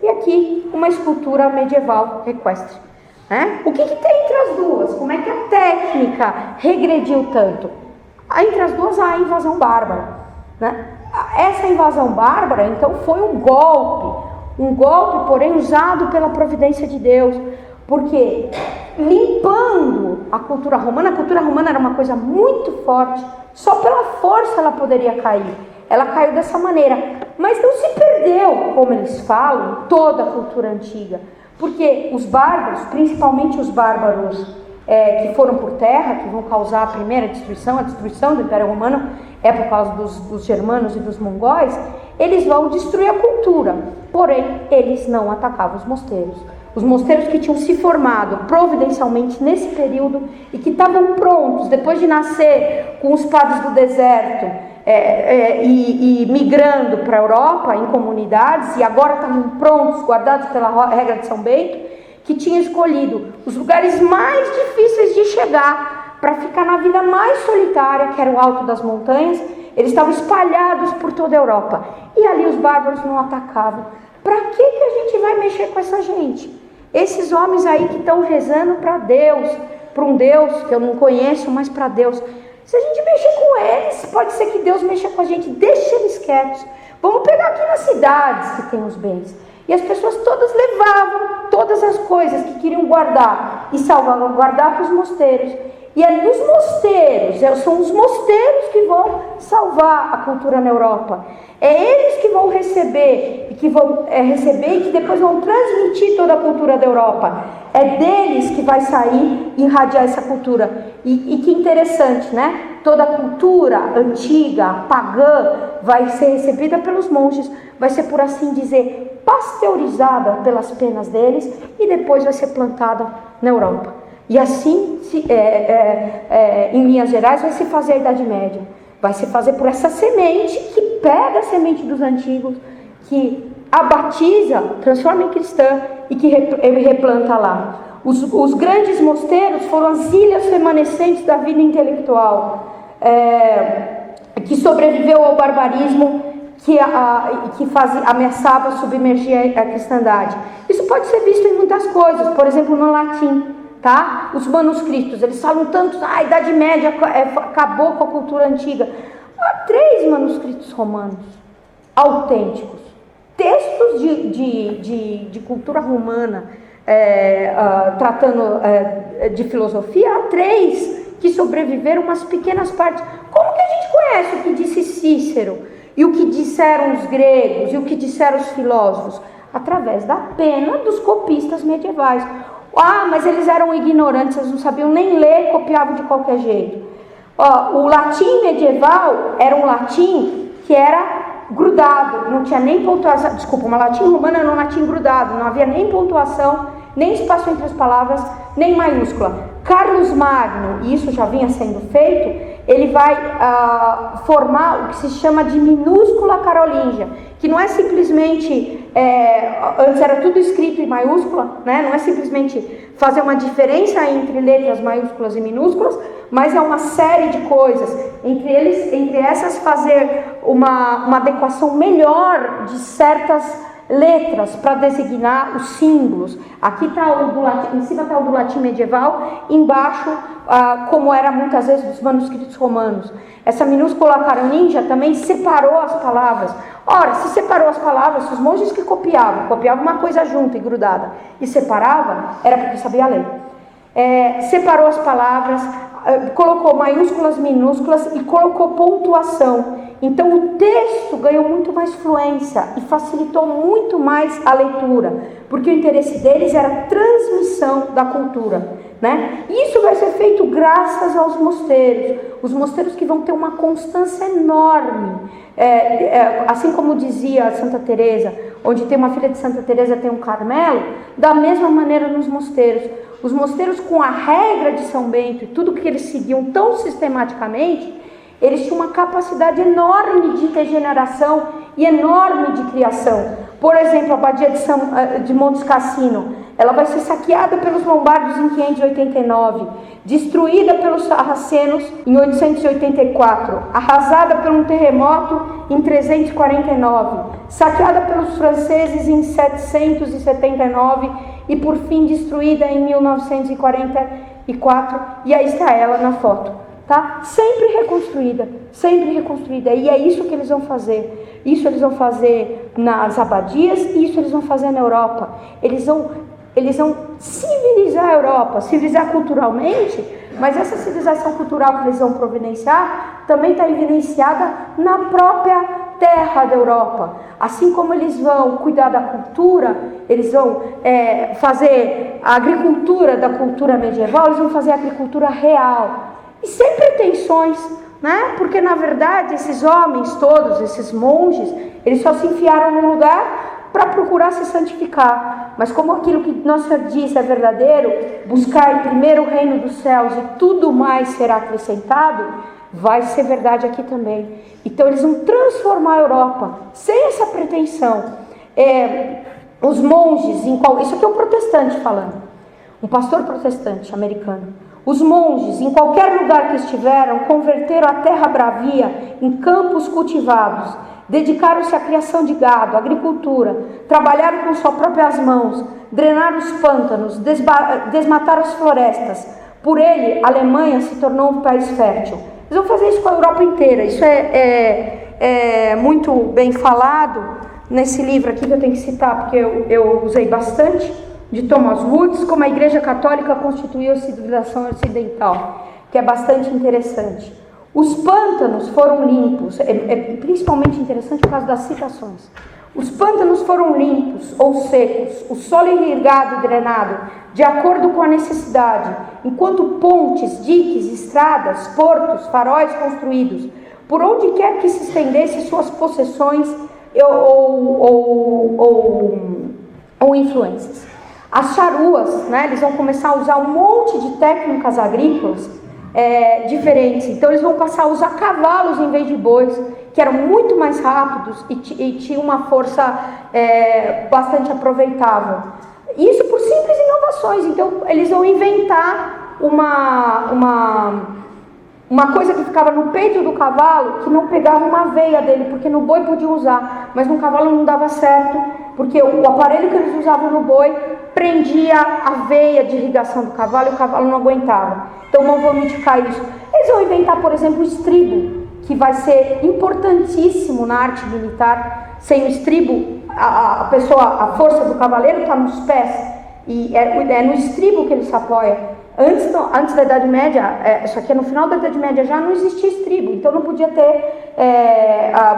e aqui uma escultura medieval equestre. Né? O que tem entre as duas? Como é que a técnica regrediu tanto? Entre as duas há a invasão bárbara. Né? Essa invasão bárbara, então, foi um golpe, porém, usado pela providência de Deus, porque limpando a cultura romana era uma coisa muito forte, só pela força ela poderia cair. Ela caiu dessa maneira, mas não se perdeu, como eles falam, toda a cultura antiga. Porque os bárbaros, principalmente os bárbaros que foram por terra, que vão causar a primeira destruição, a destruição do Império Romano, é por causa dos germanos e dos mongóis, eles vão destruir a cultura. Porém, eles não atacavam os mosteiros. Os mosteiros que tinham se formado providencialmente nesse período e que estavam prontos, depois de nascer com os padres do deserto, e migrando para a Europa em comunidades, e agora estavam prontos, guardados pela regra de São Bento, que tinha escolhido os lugares mais difíceis de chegar para ficar na vida mais solitária, que era o alto das montanhas. Eles estavam espalhados por toda a Europa, e ali os bárbaros não atacavam. Para que a gente vai mexer com essa gente? Esses homens aí que estão rezando para Deus, para um Deus que eu não conheço, mas para Deus. Se a gente mexer com eles, pode ser que Deus mexa com a gente. Deixa eles quietos. Vamos pegar aqui nas cidades que tem os bens. E as pessoas todas levavam todas as coisas que queriam guardar e salvaguardar para os mosteiros. E é dos mosteiros, são os mosteiros que vão salvar a cultura na Europa. É eles que vão receber e que depois vão transmitir toda a cultura da Europa. É deles que vai sair e irradiar essa cultura. E que interessante, né? Toda a cultura antiga, pagã, vai ser recebida pelos monges, vai ser, por assim dizer, pasteurizada pelas penas deles e depois vai ser plantada na Europa. E assim, em linhas gerais, vai se fazer a Idade Média. Vai se fazer por essa semente que pega a semente dos antigos, que a batiza, transforma em cristã e que ele replanta lá. Os grandes mosteiros foram as ilhas remanescentes da vida intelectual, que sobreviveu ao barbarismo que ameaçava submergir a cristandade. Isso isso pode ser visto em muitas coisas, por exemplo, no latim, tá? Os manuscritos, eles falam tanto, a Idade Média acabou com a cultura antiga. Há 3 manuscritos romanos autênticos, textos de cultura romana, tratando de filosofia, há 3 que sobreviveram, umas pequenas partes. Como que a gente conhece o que disse Cícero, e o que disseram os gregos, e o que disseram os filósofos? Através da pena dos copistas medievais. Mas eles eram ignorantes, eles não sabiam nem ler, copiavam de qualquer jeito. O latim medieval era um latim que era grudado, não tinha nem pontuação. Desculpa, o latim romano era um latim grudado, não havia nem pontuação, nem espaço entre as palavras, nem maiúscula. Carlos Magno, e isso já vinha sendo feito, ele vai formar o que se chama de minúscula carolíngia, que não é simplesmente, antes era tudo escrito em maiúscula, né? Não é simplesmente fazer uma diferença entre letras maiúsculas e minúsculas, mas é uma série de coisas, entre essas fazer uma adequação melhor de certas letras para designar os símbolos. Aqui está o do latim, em cima está o do latim medieval, embaixo, como era muitas vezes dos manuscritos romanos. Essa minúscula carolíngia também separou as palavras. Ora, se separou as palavras, os monges que copiavam uma coisa junto e grudada, e separava, era porque sabia ler. Separou as palavras, colocou maiúsculas, minúsculas e colocou pontuação. Então o texto ganhou muito mais fluência e facilitou muito mais a leitura, porque o interesse deles era a transmissão da cultura, né? Isso vai ser feito graças aos mosteiros, os mosteiros que vão ter uma constância enorme, assim como dizia Santa Teresa, onde tem uma filha de Santa Teresa tem um Carmelo, da mesma maneira nos mosteiros. Os mosteiros, com a regra de São Bento e tudo que eles seguiam tão sistematicamente, eles tinham uma capacidade enorme de regeneração e enorme de criação. Por exemplo, a abadia de Montes Cassino, ela vai ser saqueada pelos lombardos em 589, destruída pelos sarracenos em 884, arrasada por um terremoto em 349, saqueada pelos franceses em 779 e por fim destruída em 1944, e aí está ela na foto. Tá? Sempre reconstruída, e é isso que eles vão fazer. Isso eles vão fazer nas abadias, e isso eles vão fazer na Europa. Eles vão civilizar a Europa, civilizar culturalmente, mas essa civilização cultural que eles vão providenciar também está evidenciada na própria terra da Europa. Assim como eles vão cuidar da cultura, eles vão fazer a agricultura da cultura medieval, eles vão fazer a agricultura real. E sem pretensões, né? Porque na verdade esses homens todos, esses monges, eles só se enfiaram num lugar para procurar se santificar. Mas como aquilo que Nosso Senhor diz é verdadeiro, buscar primeiro o reino dos céus e tudo mais será acrescentado, vai ser verdade aqui também. Então eles vão transformar a Europa, sem essa pretensão. Os monges, isso aqui é um protestante falando, um pastor protestante americano. Os monges, em qualquer lugar que estiveram, converteram a terra bravia em campos cultivados, dedicaram-se à criação de gado, agricultura, trabalharam com suas próprias mãos, drenaram os pântanos, desmataram as florestas. Por ele, a Alemanha se tornou um país fértil. Eles vão fazer isso com a Europa inteira. Isso é muito bem falado nesse livro aqui, que eu tenho que citar, porque eu usei bastante, de Thomas Woods, como a Igreja Católica constituiu a civilização ocidental, que é bastante interessante. Os pântanos foram limpos, é principalmente interessante por causa das citações. Os pântanos foram limpos ou secos, o solo irrigado e drenado, de acordo com a necessidade, enquanto pontes, diques, estradas, portos, faróis construídos, por onde quer que se estendesse suas possessões ou influências. As charuas, né, eles vão começar a usar um monte de técnicas agrícolas diferentes. Então eles vão passar a usar cavalos em vez de bois, que eram muito mais rápidos e tinham uma força bastante aproveitável. Isso por simples inovações. Então eles vão inventar uma coisa que ficava no peito do cavalo, que não pegava uma veia dele, porque no boi podia usar, mas no cavalo não dava certo. porque o aparelho que eles usavam no boi prendia a veia de irrigação do cavalo e o cavalo não aguentava. Então vão modificar isso. Eles vão inventar, por exemplo, o estribo, que vai ser importantíssimo na arte militar. Sem o estribo, a força do cavaleiro está nos pés, e é no estribo que ele se apoia. Antes da Idade Média, isso aqui é no final da Idade Média, já não existia estribo, então não podia ter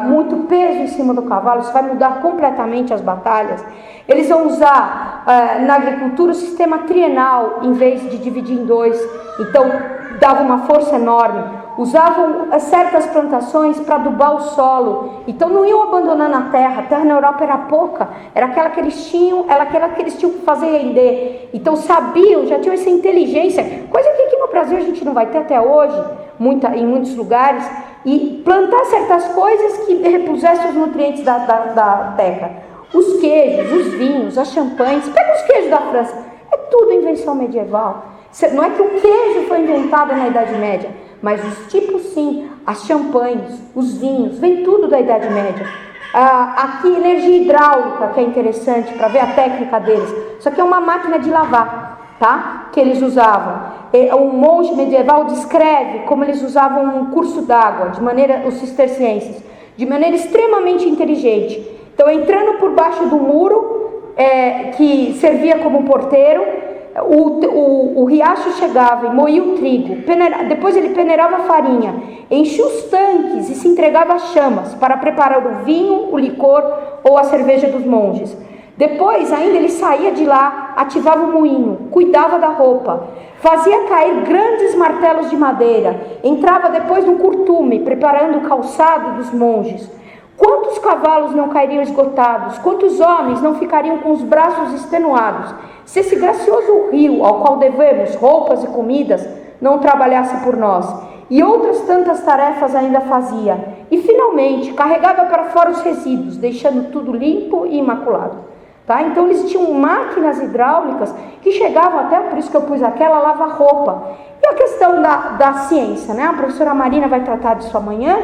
muito peso em cima do cavalo. Isso vai mudar completamente as batalhas. Eles vão usar na agricultura o sistema trienal em vez de dividir em dois, então dava uma força enorme. Usavam certas plantações para adubar o solo, então não iam abandonar na terra. A terra na Europa era pouca, era aquela que eles tinham, que fazer render. Então sabiam, já tinham essa inteligência, coisa que aqui no Brasil a gente não vai ter até hoje, em muitos lugares, e plantar certas coisas que repusessem os nutrientes da terra. Os queijos, os vinhos, as champanhes, pega os queijos da França, é tudo invenção medieval. Não é que o queijo foi inventado na Idade Média, mas os tipos sim, as champanhes, os vinhos, vem tudo da Idade Média. Aqui energia hidráulica, que é interessante para ver a técnica deles. Isso aqui é uma máquina de lavar, tá? Que eles usavam. Um monge medieval descreve como eles usavam um curso d'água, os cistercienses, de maneira extremamente inteligente. Então, entrando por baixo do muro, que servia como porteiro, o riacho chegava e moía o trigo, depois ele peneirava a farinha, enchia os tanques e se entregava às chamas para preparar o vinho, o licor ou a cerveja dos monges. Depois ainda ele saía de lá, ativava o moinho, cuidava da roupa, fazia cair grandes martelos de madeira, entrava depois no curtume, preparando o calçado dos monges. Quantos cavalos não cairiam esgotados? Quantos homens não ficariam com os braços extenuados, se esse gracioso rio, ao qual devemos roupas e comidas, não trabalhasse por nós? E outras tantas tarefas ainda fazia. E, finalmente, carregava para fora os resíduos, deixando tudo limpo e imaculado. Tá? Então, eles tinham máquinas hidráulicas que chegavam até, por isso que eu pus aquela, lava-roupa. E a questão da ciência, né? A professora Marina vai tratar disso amanhã,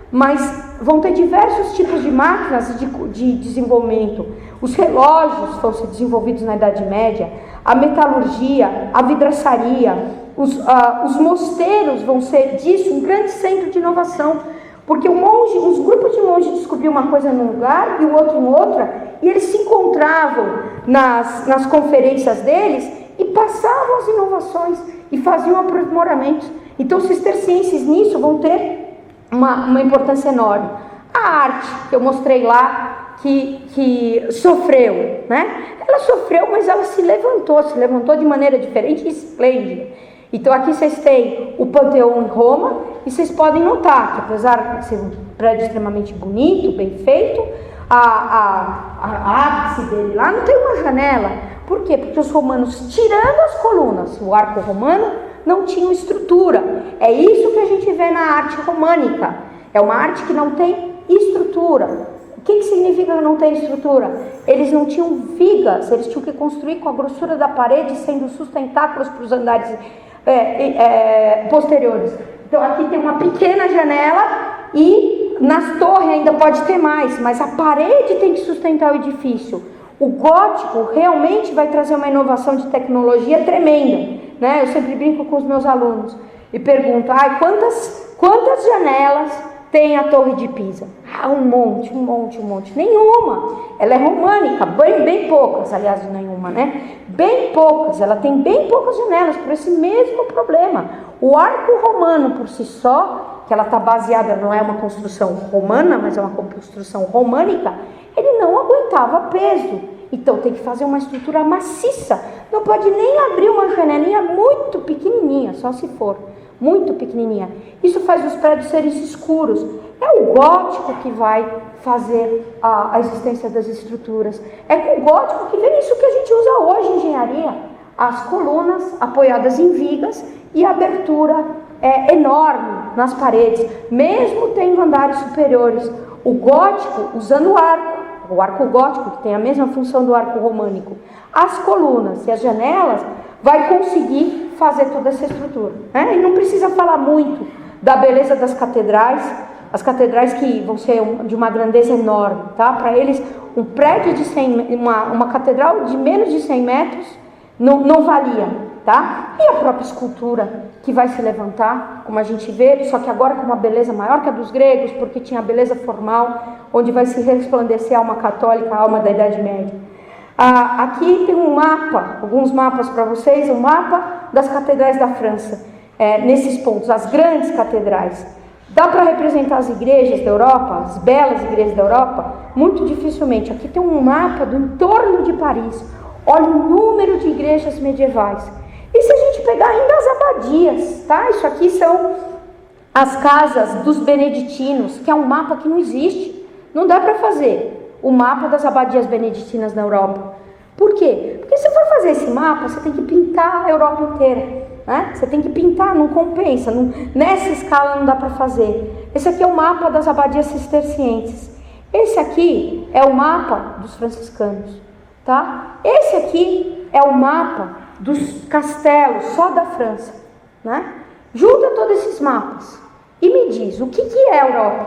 mas vão ter diversos tipos de máquinas de desenvolvimento. Os relógios vão ser desenvolvidos na Idade Média, a metalurgia, a vidraçaria, os mosteiros vão ser disso um grande centro de inovação, porque os grupos de monges descobriam uma coisa num lugar e o outro em outra, e eles se encontravam nas conferências deles e passavam as inovações e faziam aprimoramentos. Então os cistercienses nisso vão ter uma importância enorme. A arte que eu mostrei lá, que sofreu, né? Ela sofreu, mas ela se levantou de maneira diferente e esplêndida. Então aqui vocês têm o Panteão em Roma, e vocês podem notar que, apesar de ser um prédio extremamente bonito, bem feito, a ápice dele lá não tem uma janela. Por quê? Porque os romanos, tirando as colunas, o arco romano, não tinham estrutura. É isso que a gente vê na arte românica. É uma arte que não tem estrutura. O que significa não ter estrutura? Eles não tinham vigas, eles tinham que construir com a grossura da parede, sendo sustentáculos para os andares posteriores. Então aqui tem uma pequena janela e nas torres ainda pode ter mais, mas a parede tem que sustentar o edifício. O gótico realmente vai trazer uma inovação de tecnologia tremenda, né? Eu sempre brinco com os meus alunos e pergunto: quantas janelas tem a Torre de Pisa? Um monte. Nenhuma. Ela é românica, bem poucas, aliás, nenhuma, né? Bem poucas, ela tem bem poucas janelas, por esse mesmo problema. O arco romano por si só, que ela está baseada, não é uma construção romana, mas é uma construção românica, ele não aguentava peso. Então tem que fazer uma estrutura maciça. Não pode nem abrir uma janelinha muito pequenininha, só se for muito pequenininha. Isso faz os prédios serem escuros. É o gótico que vai fazer a existência das estruturas. É com o gótico que vem isso que a gente usa hoje em engenharia. As colunas apoiadas em vigas e a abertura enorme nas paredes, mesmo tendo andares superiores. O gótico usando o arco gótico, que tem a mesma função do arco românico, as colunas e as janelas, vai conseguir fazer toda essa estrutura, né? E não precisa falar muito da beleza das catedrais, as catedrais que vão ser de uma grandeza enorme, tá? Para eles, um prédio de 100, uma catedral de menos de 100 metros não valia, tá? E a própria escultura que vai se levantar, como a gente vê, só que agora com uma beleza maior que a dos gregos, porque tinha a beleza formal, onde vai se resplandecer a alma católica, a alma da Idade Média. Aqui tem um mapa, alguns mapas para vocês, um mapa das catedrais da França, nesses pontos, as grandes catedrais. Dá para representar as igrejas da Europa, as belas igrejas da Europa? Muito dificilmente. Aqui tem um mapa do entorno de Paris. Olha o número de igrejas medievais. E se a gente pegar ainda as abadias, tá? Isso aqui são as casas dos beneditinos, que é um mapa que não existe. Não dá para fazer o mapa das abadias beneditinas na Europa. Por quê? Porque se for fazer esse mapa, você tem que pintar a Europa inteira. Né? Você tem que pintar, não compensa. Nessa escala não dá para fazer. Esse aqui é o mapa das abadias cistercienses. Esse aqui é o mapa dos franciscanos. Tá? Esse aqui é o mapa dos castelos, só da França, né? Junta todos esses mapas e me diz o que é a Europa.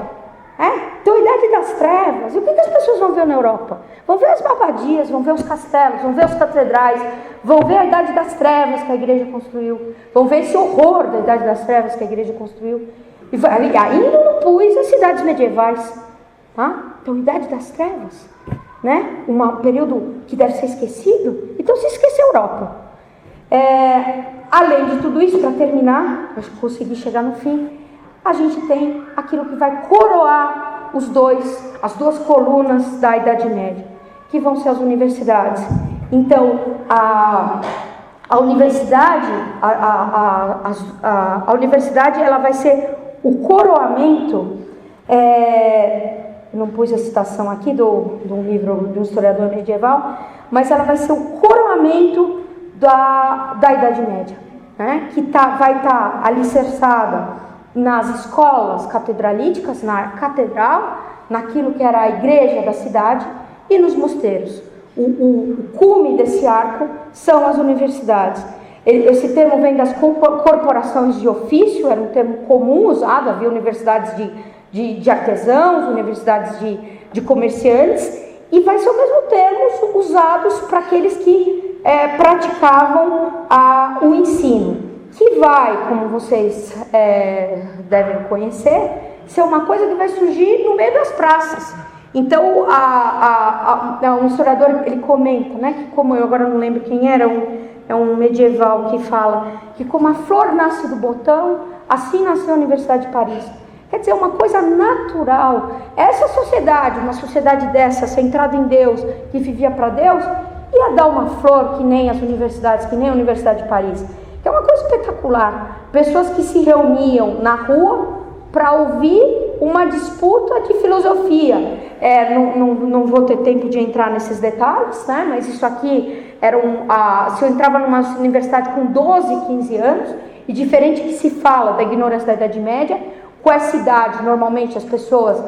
Então, a Idade das Trevas, e o que as pessoas vão ver na Europa? Vão ver as abadias, vão ver os castelos, vão ver as catedrais, vão ver a Idade das Trevas que a igreja construiu, vão ver esse horror da Idade das Trevas que a igreja construiu, e ainda não pus as cidades medievais, tá? Então, Idade das Trevas, né? Um período que deve ser esquecido. Então se esqueceu a Europa. Além de tudo isso, para terminar, acho que consegui chegar no fim, a gente tem aquilo que vai coroar as duas colunas da Idade Média, que vão ser as universidades. Então a universidade, a universidade, ela vai ser o coroamento. Não pus a citação aqui do livro de um historiador medieval, mas ela vai ser o coroamento da Idade Média, né? Que vai estar alicerçada nas escolas catedralíticas, na catedral, naquilo que era a igreja da cidade e nos mosteiros. O cume desse arco são as universidades. Esse termo vem das corporações de ofício, era um termo comum usado, havia universidades de artesãos, universidades de comerciantes, e vai ser o mesmo termo usados para aqueles que praticavam o ensino, que vai, como vocês devem conhecer, ser uma coisa que vai surgir no meio das praças. Então, um historiador, ele comenta, né, que como eu agora não lembro quem era, é um medieval que fala que como a flor nasce do botão, assim nasceu a Universidade de Paris. Quer dizer, uma coisa natural. Essa sociedade, uma sociedade dessa, centrada em Deus, que vivia para Deus, ia dar uma flor que nem as universidades, que nem a Universidade de Paris. Que é uma coisa espetacular. Pessoas que se reuniam na rua para ouvir uma disputa de filosofia. Não vou ter tempo de entrar nesses detalhes, né? Mas isso aqui era se eu entrava numa universidade com 12, 15 anos, e diferente que se fala da ignorância da Idade Média, com essa idade, normalmente as pessoas,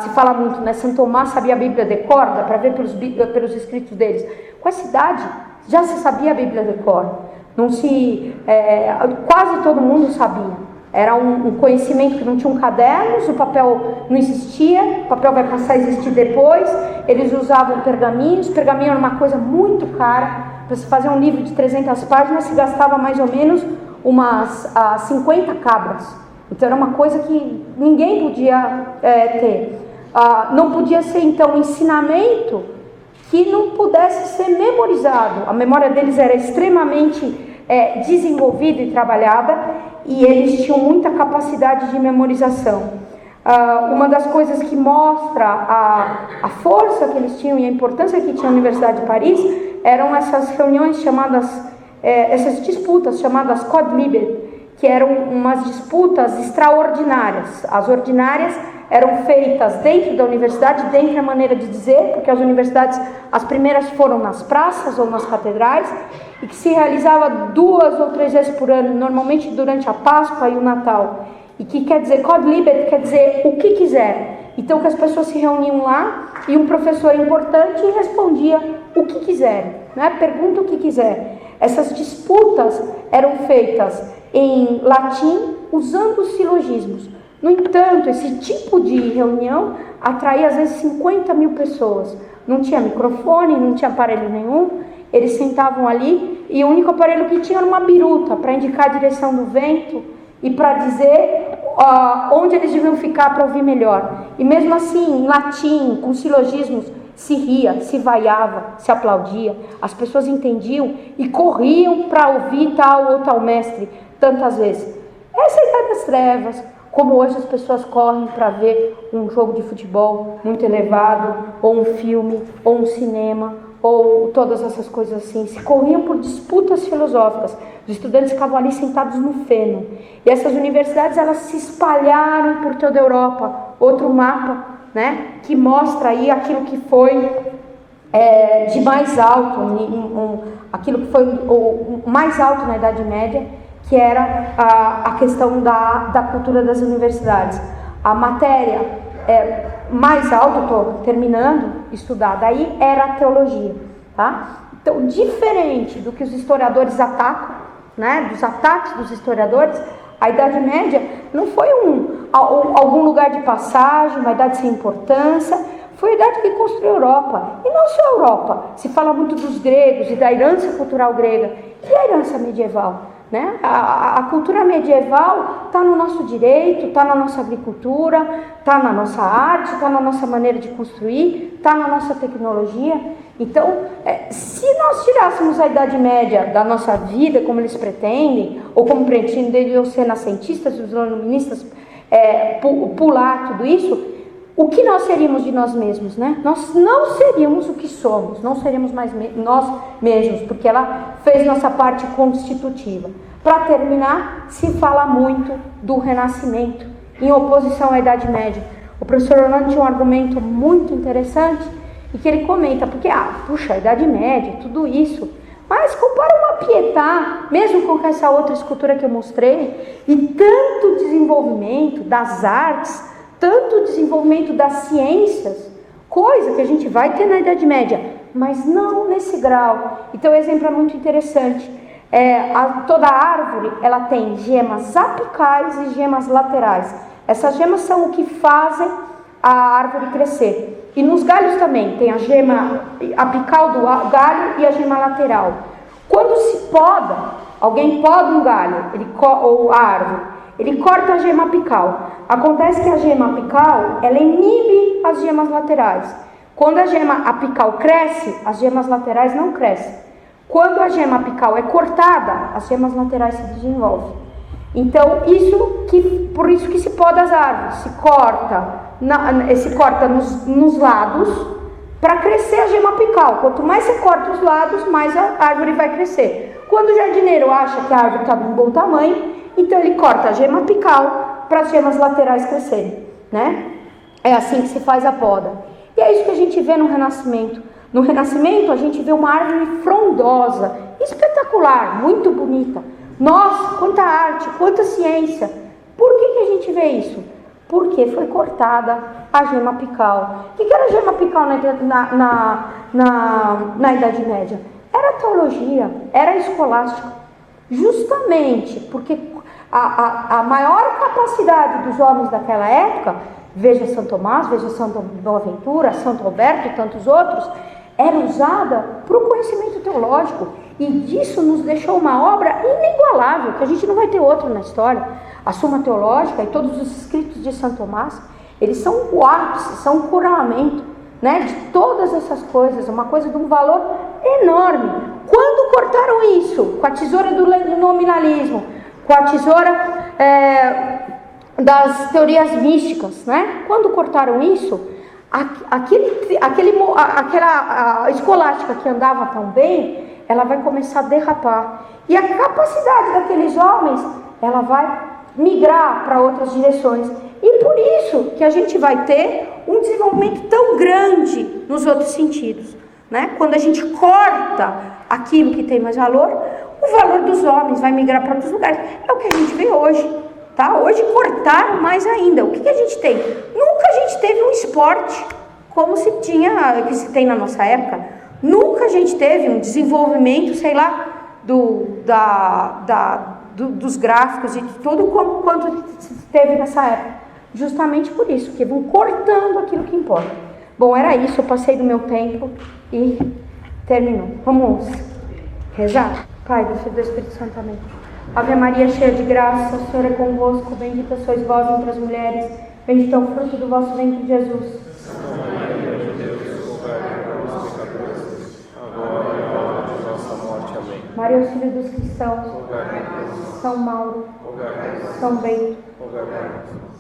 se fala muito, né? Santo Tomás sabia a Bíblia de cor, dá para ver pelos escritos deles. Com essa idade, já se sabia a Bíblia de cor. Quase todo mundo sabia. Era um conhecimento que não tinha cadernos, o papel não existia, o papel vai passar a existir depois. Eles usavam pergaminhos, pergaminho era uma coisa muito cara. Para se fazer um livro de 300 páginas, se gastava mais ou menos umas 50 cabras. Então era uma coisa que ninguém podia ter. Não podia ser, então, um ensinamento que não pudesse ser memorizado. A memória deles era extremamente desenvolvida e trabalhada, e eles tinham muita capacidade de memorização. Uma das coisas que mostra a força que eles tinham e a importância que tinha a Universidade de Paris eram essas reuniões chamadas, essas disputas chamadas Code Libre, que eram umas disputas extraordinárias. As ordinárias eram feitas dentro da universidade, dentro da maneira de dizer, porque as universidades, as primeiras foram nas praças ou nas catedrais, e que se realizava 2 ou 3 vezes por ano, normalmente durante a Páscoa e o Natal. E que quer dizer, Code Libre quer dizer o que quiser. Então que as pessoas se reuniam lá e um professor importante respondia o que quiser, né? Pergunta o que quiser. Essas disputas eram feitas em latim, usando os silogismos. No entanto, esse tipo de reunião atraía às vezes 50 mil pessoas. Não tinha microfone, não tinha aparelho nenhum, eles sentavam ali e o único aparelho que tinha era uma biruta para indicar a direção do vento e para dizer onde eles deviam ficar para ouvir melhor. E mesmo assim, em latim, com silogismos, se ria, se vaiava, se aplaudia, as pessoas entendiam e corriam para ouvir tal ou tal mestre tantas vezes. Essa é a idade das trevas, como hoje as pessoas correm para ver um jogo de futebol muito elevado, ou um filme, ou um cinema, ou todas essas coisas assim. Se corriam por disputas filosóficas. Os estudantes ficavam ali sentados no feno. E essas universidades, elas se espalharam por toda a Europa. Outro mapa, né, que mostra aí aquilo que foi de mais alto, aquilo que foi o mais alto na Idade Média, que era a questão da cultura das universidades. A matéria mais alta, estou terminando, estudada aí, era a teologia, tá? Então, diferente do que os historiadores atacam, né, dos ataques dos historiadores, a Idade Média não foi algum lugar de passagem, uma idade sem importância, foi a idade que construiu a Europa. E não só a Europa, se fala muito dos gregos e da herança cultural grega. E a herança medieval? Né? A cultura medieval está no nosso direito, está na nossa agricultura, está na nossa arte, está na nossa maneira de construir, está na nossa tecnologia. Então, se nós tirássemos a Idade Média da nossa vida, como eles pretendem, ou como pretendem os renascentistas e os iluministas pular tudo isso, o que nós seríamos de nós mesmos, né? Nós não seríamos o que somos, não seríamos mais nós mesmos, porque ela fez nossa parte constitutiva. Para terminar, se fala muito do Renascimento, em oposição à Idade Média. O professor Orlando tinha um argumento muito interessante, e que ele comenta, porque, puxa, a Idade Média, tudo isso, mas compara uma Pietà, mesmo com essa outra escultura que eu mostrei, e tanto desenvolvimento das artes, tanto desenvolvimento das ciências, coisa que a gente vai ter na Idade Média, mas não nesse grau. Então o exemplo é muito interessante. Toda árvore, ela tem gemas apicais e gemas laterais. Essas gemas são o que fazem a árvore crescer. E nos galhos também, tem a gema apical do galho e a gema lateral. Quando se poda, alguém poda um galho, ou a árvore, ele corta a gema apical. Acontece que a gema apical, ela inibe as gemas laterais. Quando a gema apical cresce, as gemas laterais não crescem. Quando a gema apical é cortada, as gemas laterais se desenvolvem. Então, por isso que se poda as árvores. Se corta nos lados para crescer a gema apical. Quanto mais você corta os lados, mais a árvore vai crescer. Quando o jardineiro acha que a árvore está de um bom tamanho, então ele corta a gema apical para as gemas laterais crescerem, né? É assim que se faz a poda. E é isso que a gente vê no Renascimento. No Renascimento a gente vê uma árvore frondosa, espetacular, muito bonita. Nossa, quanta arte, quanta ciência. Por que a gente vê isso? Porque foi cortada a gema apical. O que era a gema apical na Idade Média? Era teologia, era escolástica. Justamente porque a maior capacidade dos homens daquela época, veja São Tomás, veja Santa Boaventura, Santo Alberto e tantos outros, era usada para o conhecimento teológico. E disso nos deixou uma obra inigualável, que a gente não vai ter outra na história. A Suma Teológica e todos os escritos de São Tomás, eles são o ápice, são o coroamento, né, de todas essas coisas, uma coisa de um valor enorme. Quando cortaram isso, com a tesoura do nominalismo, com a tesoura das teorias místicas, né? Quando cortaram isso, aquela escolástica que andava tão bem, ela vai começar a derrapar. E a capacidade daqueles homens, ela vai migrar para outras direções. E por isso que a gente vai ter um desenvolvimento tão grande nos outros sentidos, né? Quando a gente corta aquilo que tem mais valor, o valor dos homens vai migrar para outros lugares. É o que a gente vê hoje, tá? Hoje cortaram mais ainda. O que a gente tem? Nunca a gente teve um esporte como se tem na nossa época. Nunca a gente teve um desenvolvimento, sei lá, dos gráficos e de tudo quanto se teve nessa época. Justamente por isso, porque vão cortando aquilo que importa. Bom, era isso, eu passei do meu tempo e terminou. Vamos rezar? Pai, do Filho e do Espírito Santo, amém. Ave Maria, cheia de graça, o Senhor é convosco, bendita sois vós entre as mulheres, bendito é o fruto do vosso ventre, Jesus. Santa Maria de Deus, rogai por nós, pecadores, agora e na hora de nossa morte. Amém. Maria, auxílio dos cristãos, Rogai por nós, São Mauro, rogai por nós, São Bento, rogai por nós.